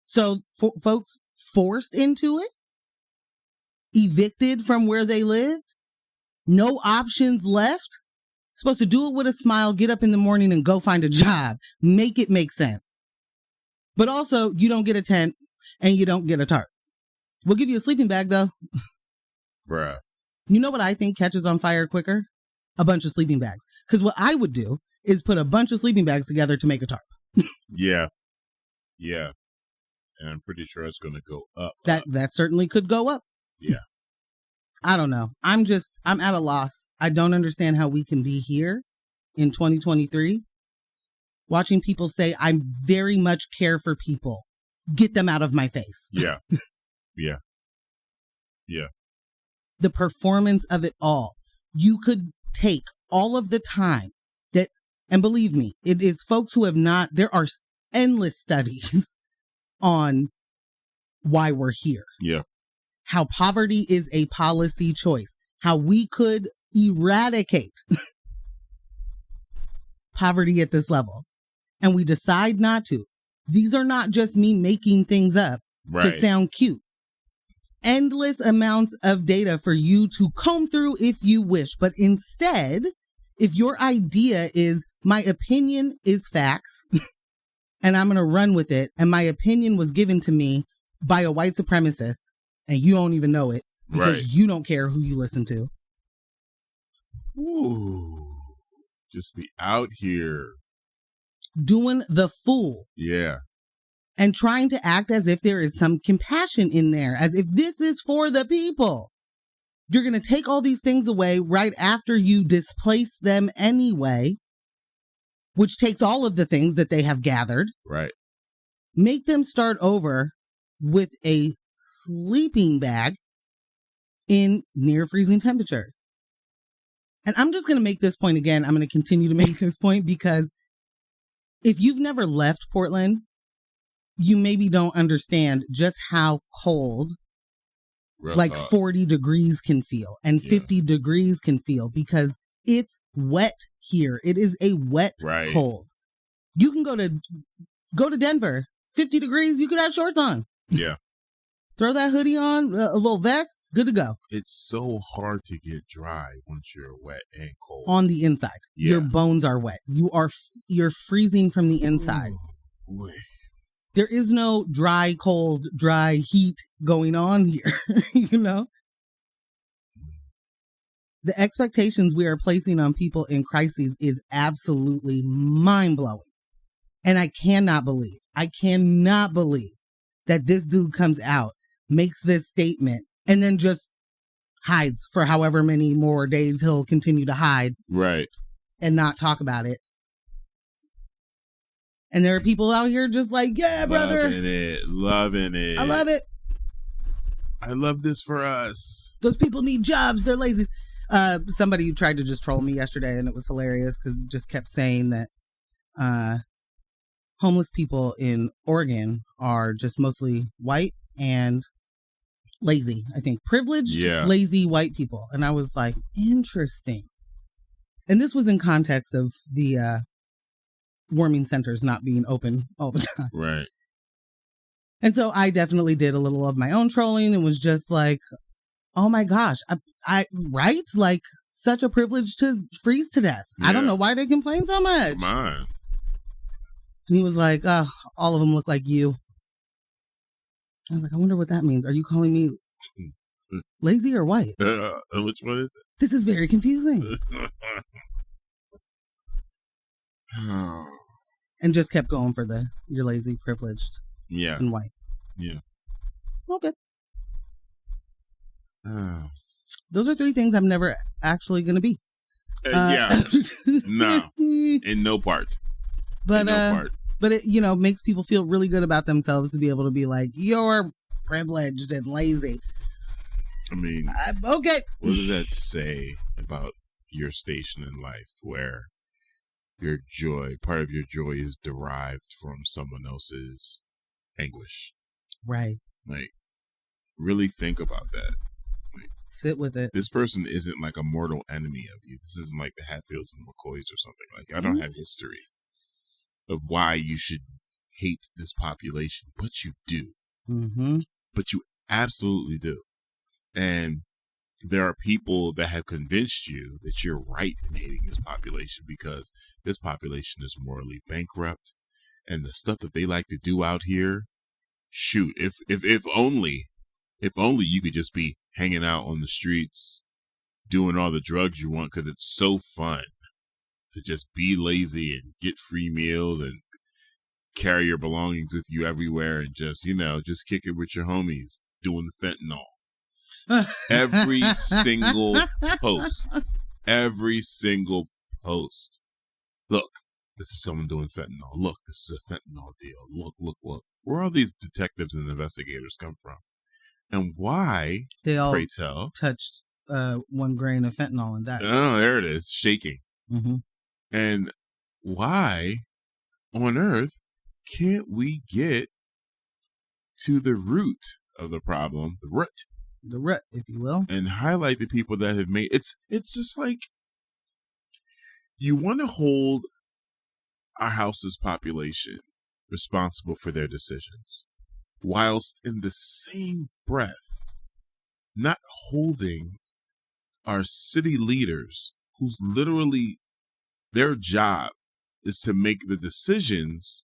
So folks forced into it, evicted from where they lived, no options left, supposed to do it with a smile, get up in the morning and go find a job, make it make sense. But also, you don't get a tent and you don't get a tarp. We'll give you a sleeping bag though. Bruh. You know what I think catches on fire quicker? A bunch of sleeping bags. Because what I would do is put a bunch of sleeping bags together to make a tarp. Yeah. Yeah. And I'm pretty sure it's going to go up. That certainly could go up. Yeah. I don't know. I'm at a loss. I don't understand how we can be here in 2023 watching people say, I very much care for people. Get them out of my face. Yeah. Yeah. Yeah. The performance of it all. You could take all of the time that, and believe me, it is folks who have not, there are endless studies on why we're here. Yeah. How poverty is a policy choice. How we could eradicate poverty at this level. And we decide not to. These are not just me making things up to sound cute. Endless amounts of data for you to comb through if you wish. But instead, if your idea is my opinion is facts and I'm going to run with it, and my opinion was given to me by a white supremacist and you don't even know it because you don't care who you listen to. Ooh, just be out here doing the fool. Yeah. And trying to act as if there is some compassion in there, as if this is for the people. You're going to take all these things away right after you displace them anyway, which takes all of the things that they have gathered. Right. Make them start over with a sleeping bag in near freezing temperatures. And I'm just going to make this point again. I'm going to continue to make this point because if you've never left Portland, you maybe don't understand just how cold like 40 degrees can feel and 50 degrees can feel because it's wet here. It is a wet cold. You can go to Denver, 50 degrees, you could have shorts on. Yeah. Throw that hoodie on, a little vest, good to go. It's so hard to get dry once you're wet and cold. On the inside. Yeah. Your bones are wet. You're freezing from the inside. Ooh, boy. There is no dry, cold, dry heat going on here, you know? The expectations we are placing on people in crises is absolutely mind-blowing. And I cannot believe that this dude comes out, makes this statement, and then just hides for however many more days he'll continue to hide. Right. And not talk about it. And there are people out here just like, yeah, brother. Loving it. I love it. I love this for us. Those people need jobs. They're lazy. Somebody tried to just troll me yesterday, and it was hilarious because it just kept saying that homeless people in Oregon are just mostly white and lazy. I think privileged, lazy white people. And I was like, interesting. And this was in context of the warming centers not being open all the time. Right. And so I definitely did a little of my own trolling and was just like, oh my gosh, I right? Like such a privilege to freeze to death. Yeah. I don't know why they complain so much. Come on. And he was like, oh, all of them look like you. I was like, I wonder what that means. Are you calling me lazy or white? Which one is it? This is very confusing. And just kept going for you're lazy, privileged, and white. Yeah. Okay. Those are three things I'm never actually going to be. No. In no part. But it, makes people feel really good about themselves to be able to be like, you're privileged and lazy. I mean, okay. What does that say about your station in life where your joy, part of your joy is derived from someone else's anguish? Right. Like, really think about that. Like, sit with it. This person isn't like a mortal enemy of you. This isn't like the Hatfields and McCoys or something. Like, I don't have history of why you should hate this population, but you do. Mm-hmm. But you absolutely do. And there are people that have convinced you that you're right in hating this population because this population is morally bankrupt, and the stuff that they like to do out here, shoot, if only you could just be hanging out on the streets, doing all the drugs you want because it's so fun to just be lazy and get free meals and carry your belongings with you everywhere and just kick it with your homies doing the fentanyl. Every single post. Look, this is someone doing fentanyl. Look, this is a fentanyl deal. Look. Where all these detectives and investigators come from? And why, they all pray tell, touched 1 grain of fentanyl and died. Oh, there it is, shaking. Mm-hmm. And why on earth can't we get to the root of the problem, the root, if you will, and highlight the people that have made it's just like you want to hold our house's population responsible for their decisions, whilst in the same breath not holding our city leaders, who's literally their job is to make the decisions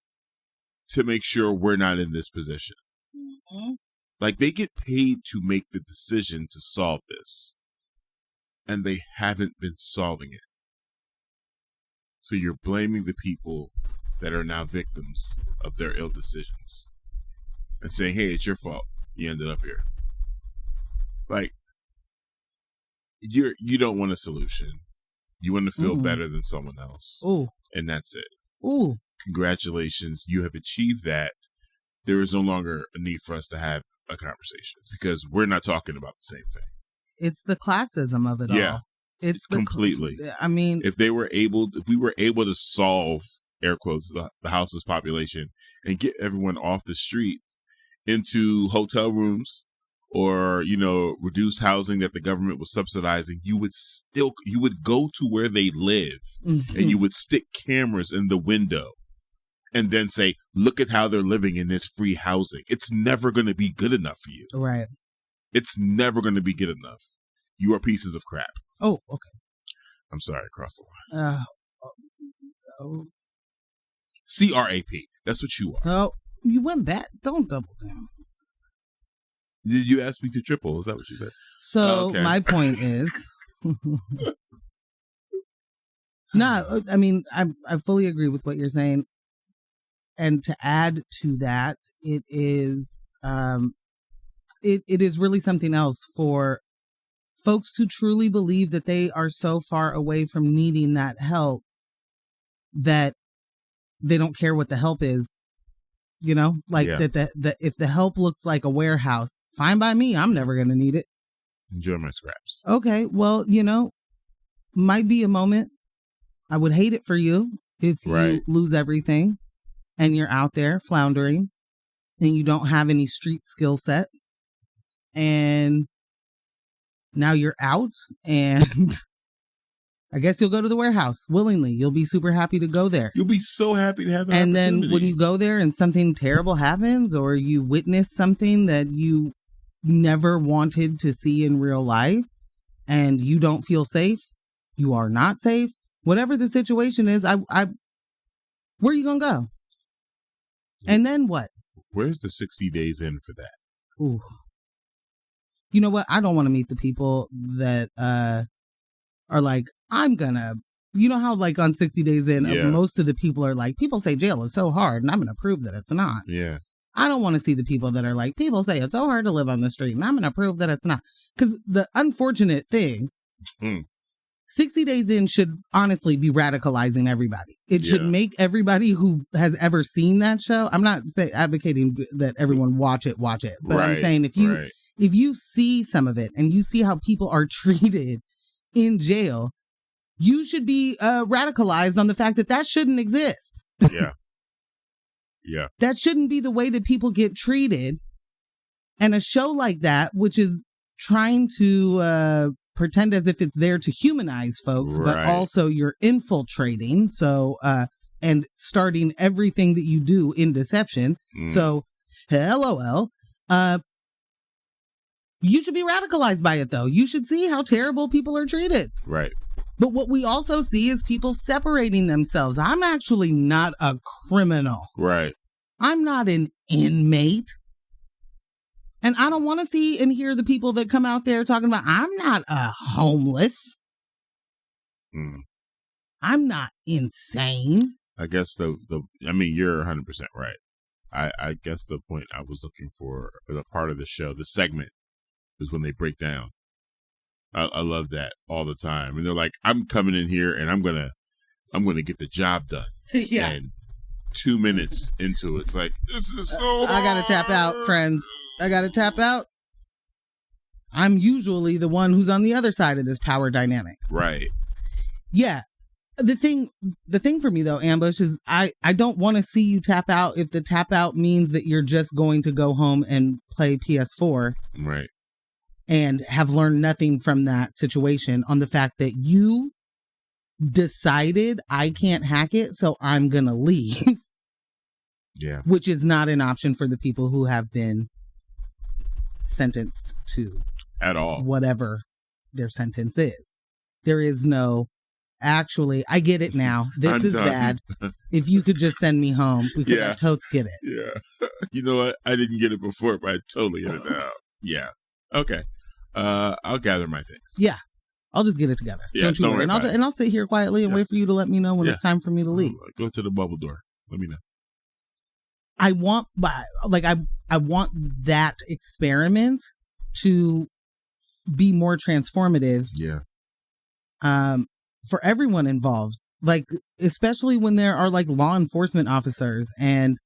to make sure we're not in this position. Mm-hmm. Like, they get paid to make the decision to solve this, and they haven't been solving it. So you're blaming the people that are now victims of their ill decisions and saying, hey, it's your fault you ended up here. Like, you don't want a solution. You want to feel better than someone else. Ooh. And that's it. Ooh. Congratulations. You have achieved that. There is no longer a need for us to have a conversation because we're not talking about the same thing. It's the classism of it all. It's completely. I mean, if we were able to solve, air quotes, the house's population and get everyone off the street into hotel rooms or, reduced housing that the government was subsidizing, you would go to where they live and you would stick cameras in the window and then say, look at how they're living in this free housing. It's never going to be good enough for you. Right. It's never going to be good enough. You are pieces of crap. Oh, okay. I'm sorry, across the line. Oh. CRAP. That's what you are. Oh, you went back. Don't double down. You asked me to triple. Is that what you said? So my point is, no, I mean, I fully agree with what you're saying. And to add to that, it is really something else for folks to truly believe that they are so far away from needing that help that they don't care what the help is. That if the help looks like a warehouse, fine by me. I'm never going to need it. Enjoy my scraps. Okay. Well, might be a moment. I would hate it for you if you lose everything and you're out there floundering and you don't have any street skill set and now you're out and I guess you'll go to the warehouse willingly. You'll be super happy to go there. You'll be so happy to have that And opportunity. then when you go there and something terrible happens or you witness something that you never wanted to see in real life and you don't feel safe, you are not safe. Whatever the situation is, where are you going to go? And then what? Where's the 60 days in for that? Ooh. You know what? I don't want to meet the people that are like, I'm gonna, how like on 60 Days In, most of the people are like, people say jail is so hard and I'm going to prove that it's not. Yeah. I don't want to see the people that are like, people say it's so hard to live on the street and I'm going to prove that it's not. Because the unfortunate thing, 60 Days In should honestly be radicalizing everybody. It should make everybody who has ever seen that show. I'm not advocating that everyone watch it, but I'm saying if you see some of it and you see how people are treated in jail, you should be radicalized on the fact that shouldn't exist. Yeah. Yeah. That shouldn't be the way that people get treated. And a show like that, which is trying to pretend as if it's there to humanize folks, but also you're infiltrating. So, and starting everything that you do in deception. So, LOL. You should be radicalized by it, though. You should see how terrible people are treated. Right. But what we also see is people separating themselves. I'm actually not a criminal. Right. I'm not an inmate. And I don't want to see and hear the people that come out there talking about, I'm not homeless. I'm not insane. I guess I mean, you're 100% right. I guess the point I was looking for, or the part of the show, the segment, is when they break down. I love that all the time. And they're like, I'm coming in here and I'm gonna get the job done. Yeah. And 2 minutes into it, it's like, this is so hard. I gotta tap out, friends. I gotta tap out. I'm usually the one who's on the other side of this power dynamic. Right. Yeah. The thing for me though, Ambush, is I don't want to see you tap out if the tap out means that you're just going to go home and play PS4. Right. And have learned nothing from that situation on the fact that you decided I can't hack it, so I'm gonna leave. Yeah. Which is not an option for the people who have been sentenced to at all whatever their sentence is. There is no, actually, I get it now. This is bad. If you could just send me home, we could have totes get it. Yeah. You know what? I didn't get it before, but I totally get it now. Yeah. Okay. I'll gather my things. Yeah. I'll just get it together. Yeah, don't you worry. And I'll sit here quietly and wait for you to let me know when it's time for me to leave. Go to the bubble door. Let me know. I want that experiment to be more transformative. Yeah. For everyone involved. Like, especially when there are like law enforcement officers and,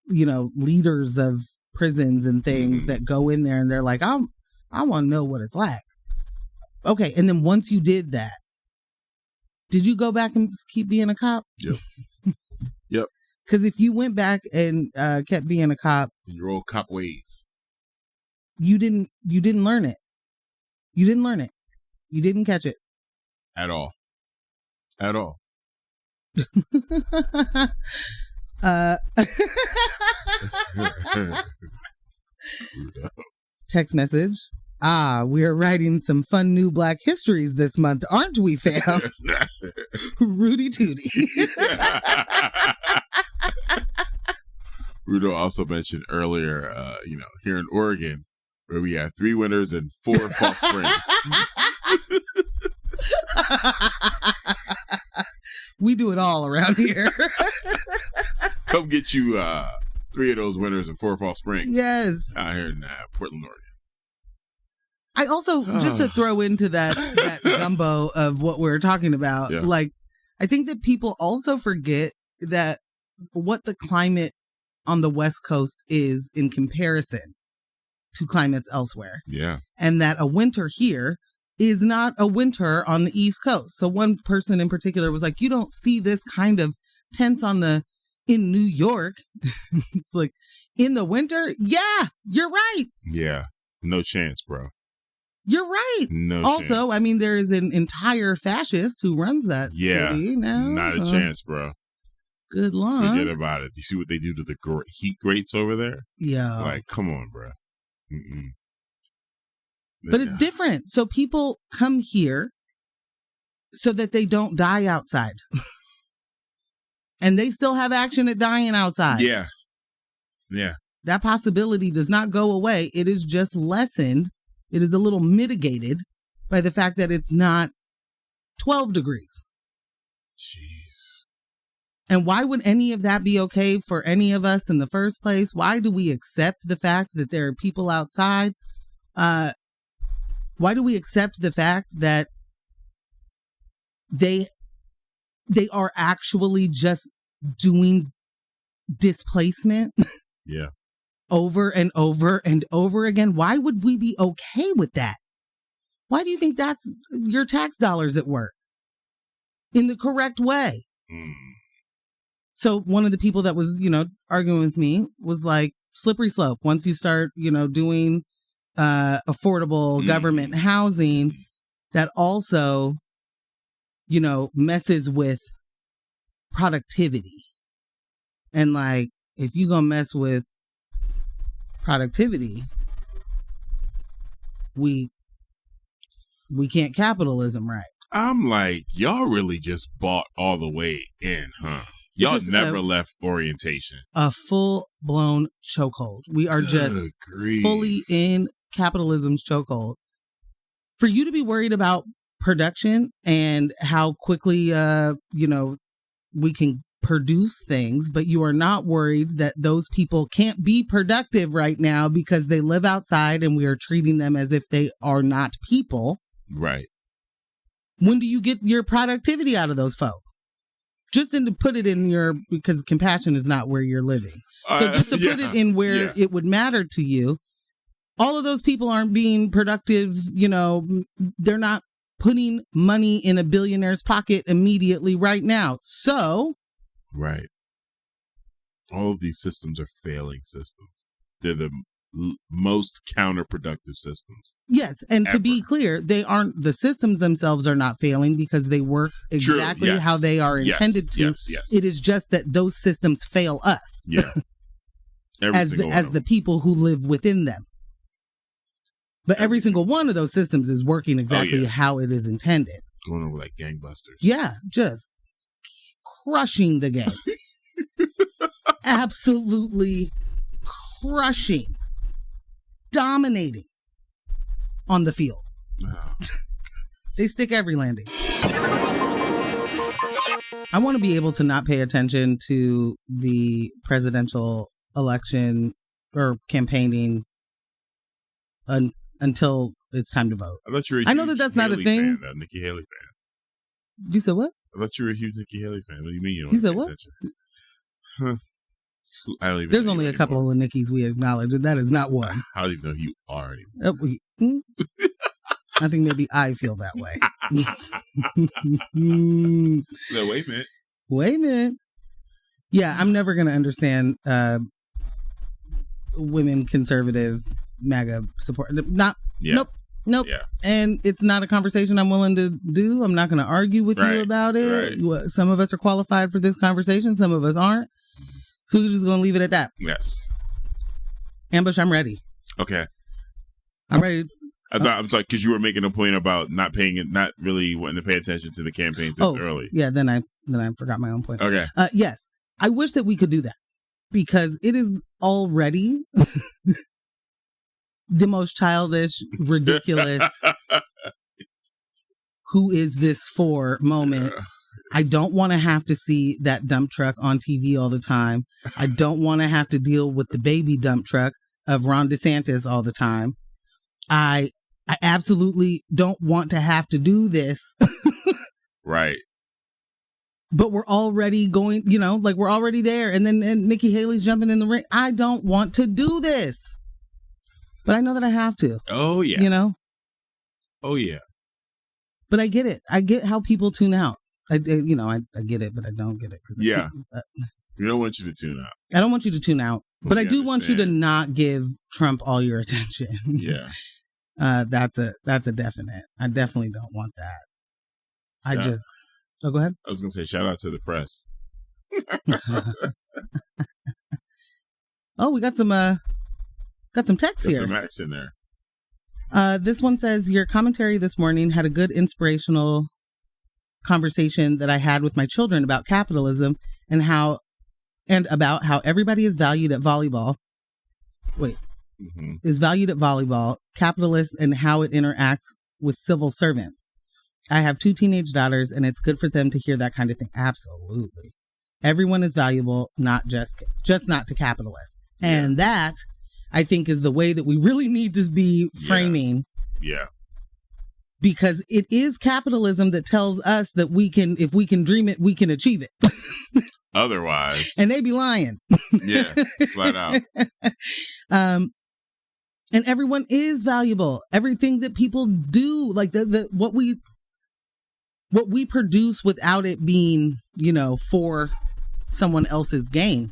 you know, leaders of prisons and things that go in there and they're like, I want to know what it's like. Okay. And then once you did that, did you go back and keep being a cop? Yep. Yep. Because if you went back and kept being a cop, in your old cop ways, you didn't learn it. You didn't learn it. You didn't catch it at all. At all. Text message. We are writing some fun new Black histories this month, aren't we, fam? Rudy Tooty. Rudo also mentioned earlier, here in Oregon, where we have 3 winners and 4 false springs. We do it all around here. Come get you 3 of those winners and 4 false springs. Yes. Out here in Portland, Oregon. I also, just to throw into that gumbo of what we're talking about, like, I think that people also forget that what the climate on the West Coast is in comparison to climates elsewhere. Yeah. And that a winter here is not a winter on the East Coast. So one person in particular was like, you don't see this kind of tense in New York. It's like, in the winter? Yeah, you're right. Yeah. No chance, bro. You're right. No also, chance. I mean, there is an entire fascist who runs that city now. Not a chance, bro. Good luck. Forget about it. You see what they do to the heat grates over there? Yeah. Like, come on, bro. Mm-mm. But it's different. So people come here so that they don't die outside. And they still have action at dying outside. Yeah. Yeah. That possibility does not go away. It is just lessened. It is a little mitigated by the fact that it's not 12 degrees. Jeez. And why would any of that be okay for any of us in the first place? Why do we accept the fact that there are people outside? Why do we accept the fact that they are actually just doing displacement? Yeah. Over and over and over again. Why would we be okay with that? Why do you think that's your tax dollars at work? In the correct way. So one of the people that was, arguing with me was like, slippery slope. Once you start, doing affordable government housing, that also, messes with productivity. And like, if you gonna mess with productivity, we can't capitalism right. I'm like, y'all really just bought all the way in, huh? Y'all never left orientation. A full-blown chokehold. We are just fully in capitalism's chokehold. For you to be worried about production and how quickly, we can produce things, but you are not worried that those people can't be productive right now because they live outside and we are treating them as if they are not people. Right. When do you get your productivity out of those folks? Just to put it in your, because compassion is not where you're living. So just to put it in where it would matter to you, all of those people aren't being productive. You know, they're not putting money in a billionaire's pocket immediately right now. So. Right. All of these systems are failing systems. They're the most counterproductive systems. Yes. And ever. To be clear, the systems themselves are not failing because they work exactly how they are intended to. Yes. It is just that those systems fail us. Yeah. as the people who live within them. But every single one of those systems is working exactly how it is intended. Going over like gangbusters. Yeah, just crushing the game. Absolutely crushing. Dominating on the field. Oh. They stick every landing. I want to be able to not pay attention to the presidential election or campaigning until it's time to vote. I thought you were I know that that's not a thing. Nikki Haley fan. You said what? I thought you were a huge Nikki Haley fan. What do you mean you don't You said pay what? attention? Huh. I don't even There's know only you a couple of Nikkis we acknowledge, and that is not one. I don't even know who you are anymore. I think maybe I feel that way. No, wait a minute. Wait a minute. Yeah, I'm never going to understand women conservative MAGA support. Nope. Yeah. And it's not a conversation I'm willing to do. I'm not going to argue with you about it. Right. Some of us are qualified for this conversation. Some of us aren't. So we're just going to leave it at that. Yes. Ambush, I'm ready. Okay. I'm ready. I'm sorry, because you were making a point about not really wanting to pay attention to the campaigns this early. Yeah, then I forgot my own point. Okay. Yes. I wish that we could do that because it is already the most childish, ridiculous, who is this for moment. I don't want to have to see that dump truck on TV all the time. I don't want to have to deal with the baby dump truck of Ron DeSantis all the time. I absolutely don't want to have to do this. Right. But we're already going, we're already there. And then Nikki Haley's jumping in the ring. I don't want to do this. But I know that I have to. Oh, yeah. Oh, yeah. But I get it. I get how people tune out. I get it, but I don't get it. Yeah. We don't want you to tune out. I don't want you to tune out. But I do want you to not give Trump all your attention. Yeah. That's a definite. I definitely don't want that. Go ahead. I was going to say, shout out to the press. Oh, we got some text here. Some action there. This one says, your commentary this morning had a good inspirational conversation that I had with my children about capitalism and about how everybody is valued at volleyball. Is valued at volleyball, capitalists, and how it interacts with civil servants. I have 2 teenage daughters, and it's good for them to hear that kind of thing. Absolutely. Everyone is valuable, not just not to capitalists. Yeah. And that, I think, is the way that we really need to be framing. Yeah. Because it is capitalism that tells us that if we can dream it, we can achieve it. Otherwise. And they be lying. Yeah, flat out. And everyone is valuable. Everything that people do, like what we produce without it being, for someone else's gain,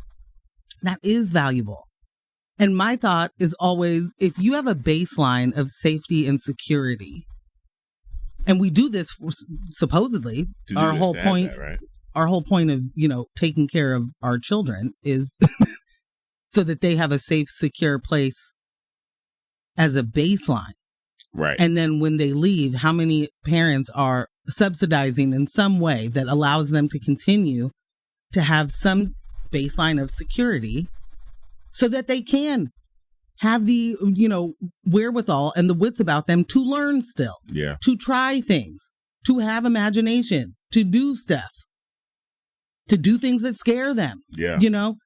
that is valuable. And my thought is always, if you have a baseline of safety and security, and we do this supposedly, our whole point of, taking care of our children is so that they have a safe, secure place as a baseline. Right. And then when they leave, how many parents are subsidizing in some way that allows them to continue to have some baseline of security so that they can have the, wherewithal and the wits about them to learn still. Yeah. To try things, to have imagination, to do stuff. to do things that scare them. Yeah. You know?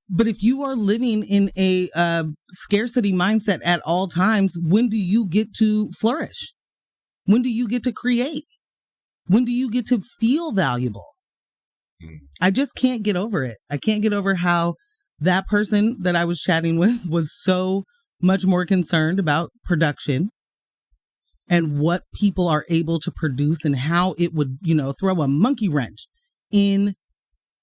But if you are living in a scarcity mindset at all times, when do you get to flourish? When do you get to create? When do you get to feel valuable? I just can't get over it. I can't get over how that person that I was chatting with was so much more concerned about production and what people are able to produce and how it would, you know, throw a monkey wrench in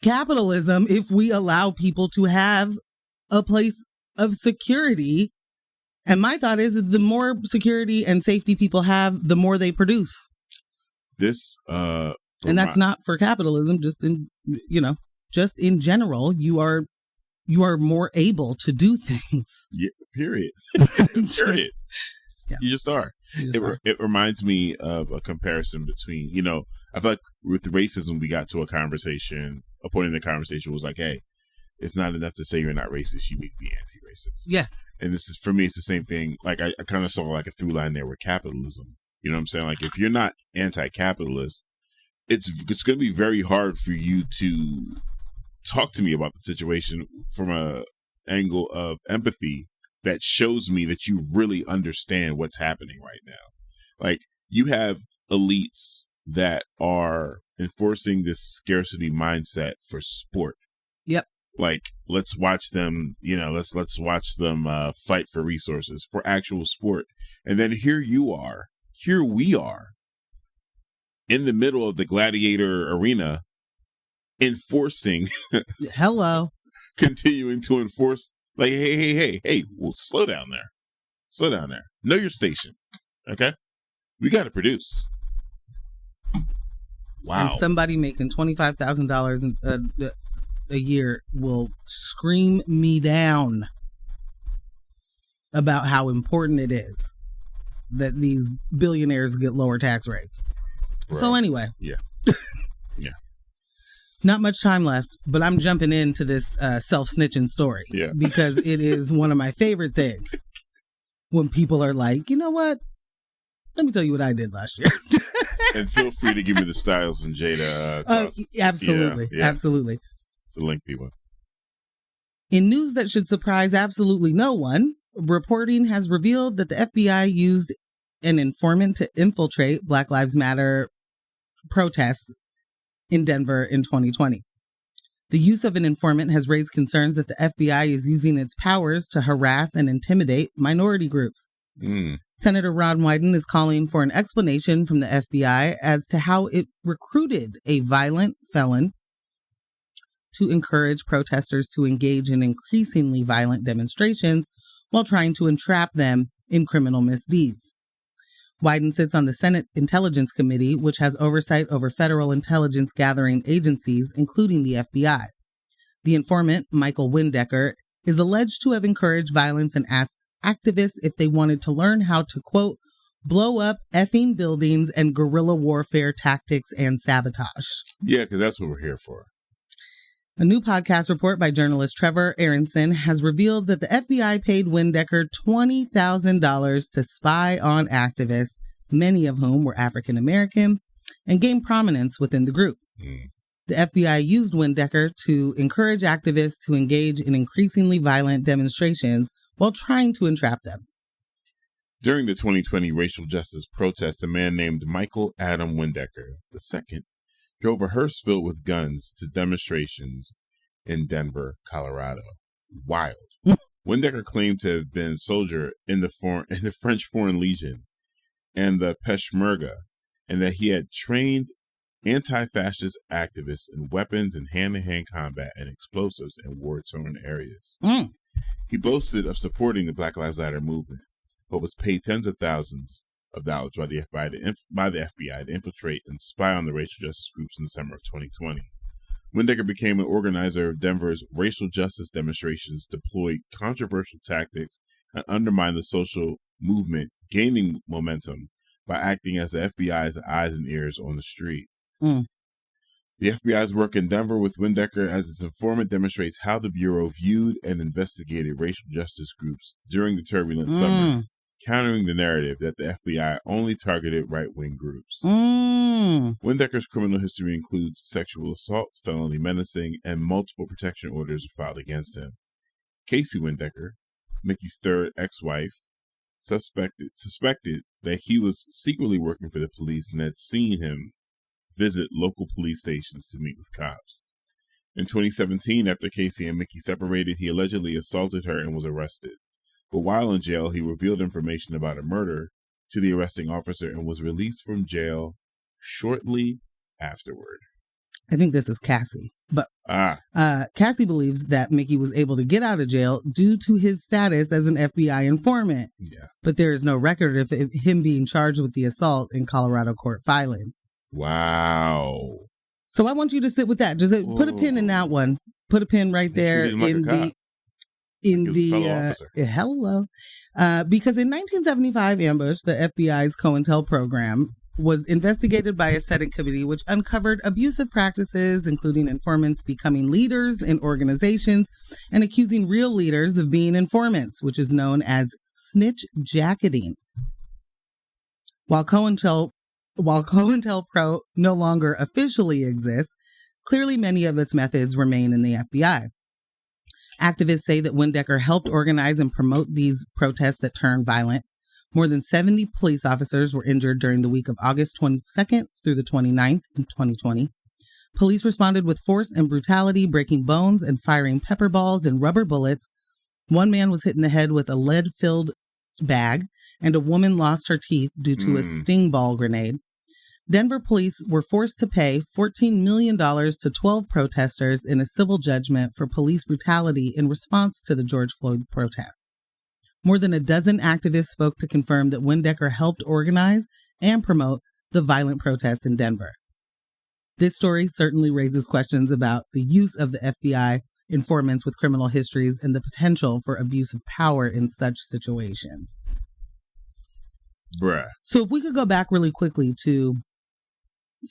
capitalism if we allow people to have a place of security. And my thought is that the more security and safety people have, the more they produce. This and that's not for capitalism, just in, you know, just in general, you are more able to do things. Yeah, period. Period. Yeah. You just are. It reminds me of a comparison between, you know, I feel like with racism, we got to a point in the conversation was like, hey, it's not enough to say you're not racist. You need to be anti-racist. Yes. And this is, for me, it's the same thing. Like, I kind of saw like a through line there with capitalism. You know what I'm saying? Like, if you're not anti-capitalist, it's going to be very hard for you to talk to me about the situation from a angle of empathy that shows me that you really understand what's happening right now. Like, you have elites that are enforcing this scarcity mindset for sport. Yep. Like, let's watch them, you know, let's watch them fight for resources for actual sport. And then here we are in the middle of the gladiator arena enforcing continuing to enforce, like, hey, well, slow down there, know your station, okay? We got to produce. Wow. And somebody making $25,000 a year will scream me down about how important it is that these billionaires get lower tax rates. Right. So anyway. Yeah. Yeah. Not much time left, but I'm jumping into this self-snitching story. Yeah. Because it is one of my favorite things when people are like, you know what? Let me tell you what I did last year. And feel free to give me the Styles and Jada. Absolutely. Yeah. Absolutely. It's a lengthy one. In news that should surprise absolutely no one, reporting has revealed that the FBI used an informant to infiltrate Black Lives Matter protests in Denver in 2020. The use of an informant has raised concerns that the FBI is using its powers to harass and intimidate minority groups. Senator Ron Wyden is calling for an explanation from the FBI as to how it recruited a violent felon to encourage protesters to engage in increasingly violent demonstrations while trying to entrap them in criminal misdeeds. Wyden sits on the Senate Intelligence Committee, which has oversight over federal intelligence gathering agencies, including the FBI. The informant, Michael Windecker, is alleged to have encouraged violence and asked activists if they wanted to learn how to, quote, blow up effing buildings and guerrilla warfare tactics and sabotage. Yeah, because that's what we're here for. A new podcast report by journalist Trevor Aronson has revealed that the FBI paid Windecker $20,000 to spy on activists, many of whom were African American, and gain prominence within the group. The FBI used Windecker to encourage activists to engage in increasingly violent demonstrations while trying to entrap them. During the 2020 racial justice protests, a man named Michael Adam Windecker II drove a hearse filled with guns to demonstrations in Denver, Colorado. Wild. Windecker claimed to have been a soldier in the French Foreign Legion and the Peshmerga, and that he had trained anti-fascist activists in weapons and hand-to-hand combat and explosives in war-torn areas. He boasted of supporting the Black Lives Matter movement, but was paid tens of thousands of dollars by the FBI to infiltrate and spy on the racial justice groups in the summer of 2020. Windecker became an organizer of Denver's racial justice demonstrations, deployed controversial tactics, and undermined the social movement, gaining momentum by acting as the FBI's eyes and ears on the street. The FBI's work in Denver with Windecker as its informant demonstrates how the Bureau viewed and investigated racial justice groups during the turbulent summer countering the narrative that the FBI only targeted right-wing groups. Mm. Windecker's criminal history includes sexual assault, felony menacing, and multiple protection orders filed against him. Casey Windecker, Mickey's third ex-wife, suspected that he was secretly working for the police and had seen him visit local police stations to meet with cops. In 2017, after Casey and Mickey separated, he allegedly assaulted her and was arrested. But while in jail, he revealed information about a murder to the arresting officer and was released from jail shortly afterward. I think this is Cassie. But Cassie believes that Mickey was able to get out of jail due to his status as an FBI informant. Yeah. But there is no record of him being charged with the assault in Colorado court filings. Wow. So I want you to sit with that. Just put a pin in that one. Put a pin right there hello. Because in 1975 ambush, the FBI's COINTEL program was investigated by a Senate committee which uncovered abusive practices, including informants becoming leaders in organizations and accusing real leaders of being informants, which is known as snitch jacketing. While COINTEL Pro no longer officially exists, clearly many of its methods remain in the FBI. Activists say that Windecker helped organize and promote these protests that turned violent. More than 70 police officers were injured during the week of August 22nd through the 29th in 2020. Police responded with force and brutality, breaking bones and firing pepper balls and rubber bullets. One man was hit in the head with a lead-filled bag, and a woman lost her teeth due to a sting ball grenade. Denver police were forced to pay $14 million to 12 protesters in a civil judgment for police brutality in response to the George Floyd protests. More than a dozen activists spoke to confirm that Windecker helped organize and promote the violent protests in Denver. This story certainly raises questions about the use of the FBI informants with criminal histories and the potential for abuse of power in such situations. Bruh. So if we could go back really quickly to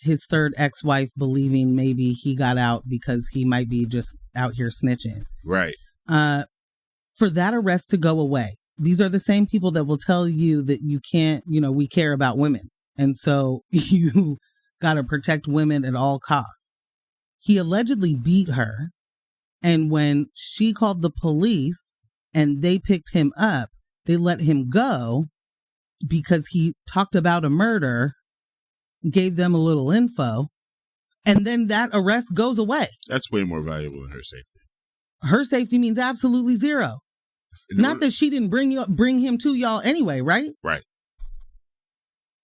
his third ex-wife believing maybe he got out because he might be just out here snitching. Right. For that arrest to go away, these are the same people that will tell you that you can't, we care about women. And so you got to protect women at all costs. He allegedly beat her. And when she called the police and they picked him up, they let him go because he talked about a murder, gave them a little info, and then that arrest goes away. That's way more valuable than her safety. Her safety means absolutely zero. Not that she didn't bring him to y'all anyway, right? Right.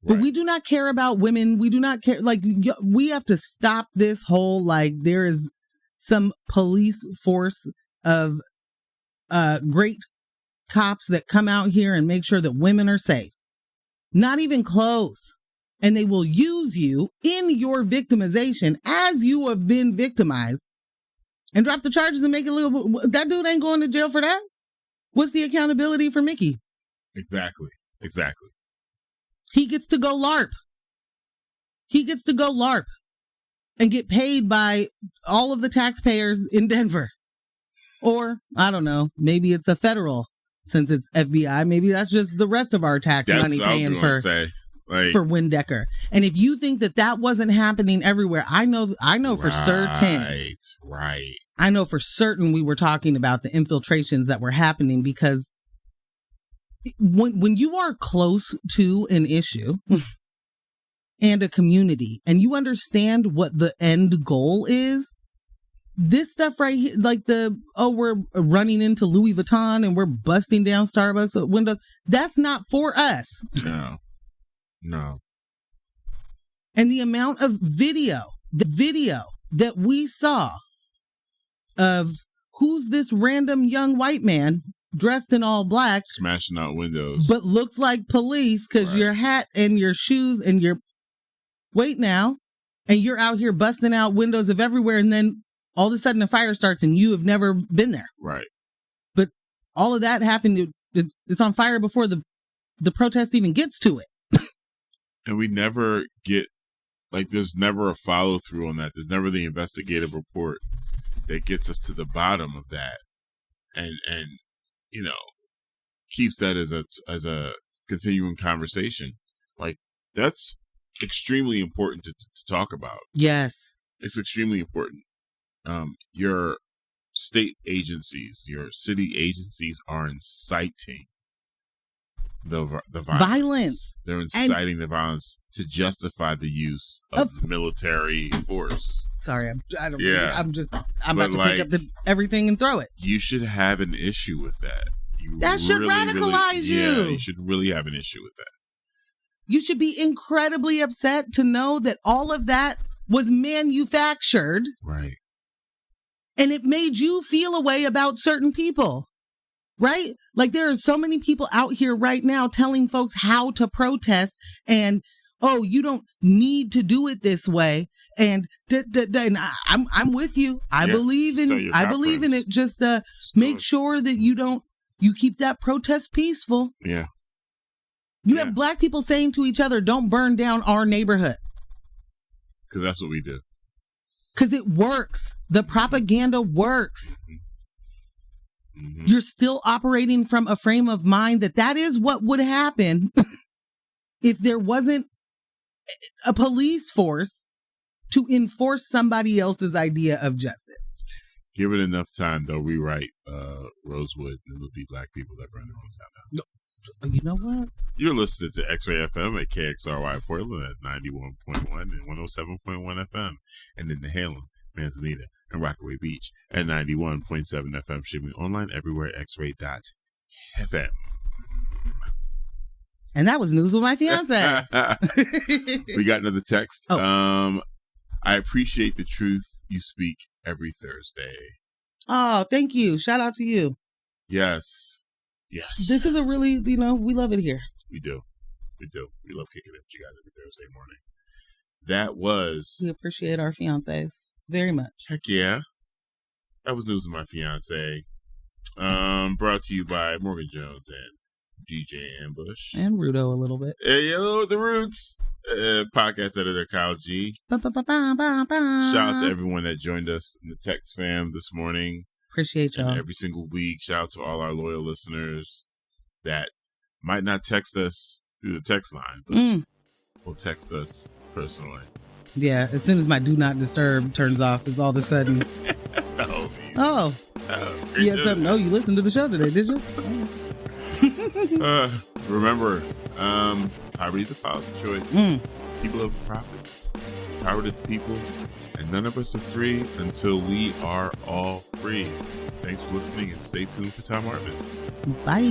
But we do not care about women. We do not care. Like, we have to stop this whole, like, there is some police force of great cops that come out here and make sure that women are safe. Not even close. And they will use you in your victimization as you have been victimized and drop the charges and make it legal. That dude ain't going to jail for that. What's the accountability for Mickey? Exactly. He gets to go LARP. And get paid by all of the taxpayers in Denver. Or, I don't know, maybe it's a federal, since it's FBI. Maybe that's just the rest of our tax money paying for Windecker. And if you think that wasn't happening everywhere, I know for certain. Right. I know for certain we were talking about the infiltrations that were happening, because when you are close to an issue and a community and you understand what the end goal is, this stuff right here, like we're running into Louis Vuitton and we're busting down Starbucks windows, that's not for us. No. And the amount of the video that we saw of who's this random young white man dressed in all black, smashing out windows, but looks like police because your hat and your shoes and your and you're out here busting out windows of everywhere, and then all of a sudden a fire starts and you have never been there. Right. But all of that happened. It's on fire before the protest even gets to it. And we never get, there's never a follow through on that. There's never the investigative report that gets us to the bottom of that, and keeps that as a continuing conversation. Like, that's extremely important to talk about. Yes. It's extremely important. Your state agencies, your city agencies are inciting the violence. They're inciting the violence to justify the use of military force. Sorry, I'm about to pick up everything and throw it. You should have an issue with that. That should radicalize you. Yeah, you should really have an issue with that. You should be incredibly upset to know that all of that was manufactured. Right. And it made you feel a way about certain people. Right? Like, there are so many people out here right now telling folks how to protest, and, oh, you don't need to do it this way. And, and I'm with you. I believe in it. Just make sure that you keep that protest peaceful. Yeah. You have black people saying to each other, don't burn down our neighborhood. Because that's what we do. Because it works. The propaganda works. Mm-hmm. You're still operating from a frame of mind that is what would happen if there wasn't a police force to enforce somebody else's idea of justice. Give it enough time, they'll rewrite Rosewood, and it'll be black people that burn their homes down. No, you know what? You're listening to X-Ray FM at KXRY Portland at 91.1 and 107.1 FM, and in the Halem, Manzanita, and Rockaway Beach at 91.7 FM. Streaming online everywhere, xray.fm. And that was news with my fiance. We got another text. Oh. I appreciate the truth you speak every Thursday. Oh, thank you. Shout out to you. Yes. This is a really, we love it here. We do. We love kicking it with you guys every Thursday morning. That was... We appreciate our fiancés very much. Heck yeah. That was news of my fiance. Brought to you by Morgan Jones and DJ Ambush. And Rudo a little bit. Hey, yo, the Roots. Podcast editor Kyle G. Shout out to everyone that joined us in the text fam this morning. Appreciate y'all. And every single week. Shout out to all our loyal listeners that might not text us through the text line, but will text us personally. Yeah, as soon as my do not disturb turns off, it's all of a sudden. You had something. Oh, you listened to the show today, did you? Remember, poverty is a policy choice. People are prophets. Power to the people, and none of us are free until we are all free. Thanks for listening, and stay tuned for Tom Hartman. Bye.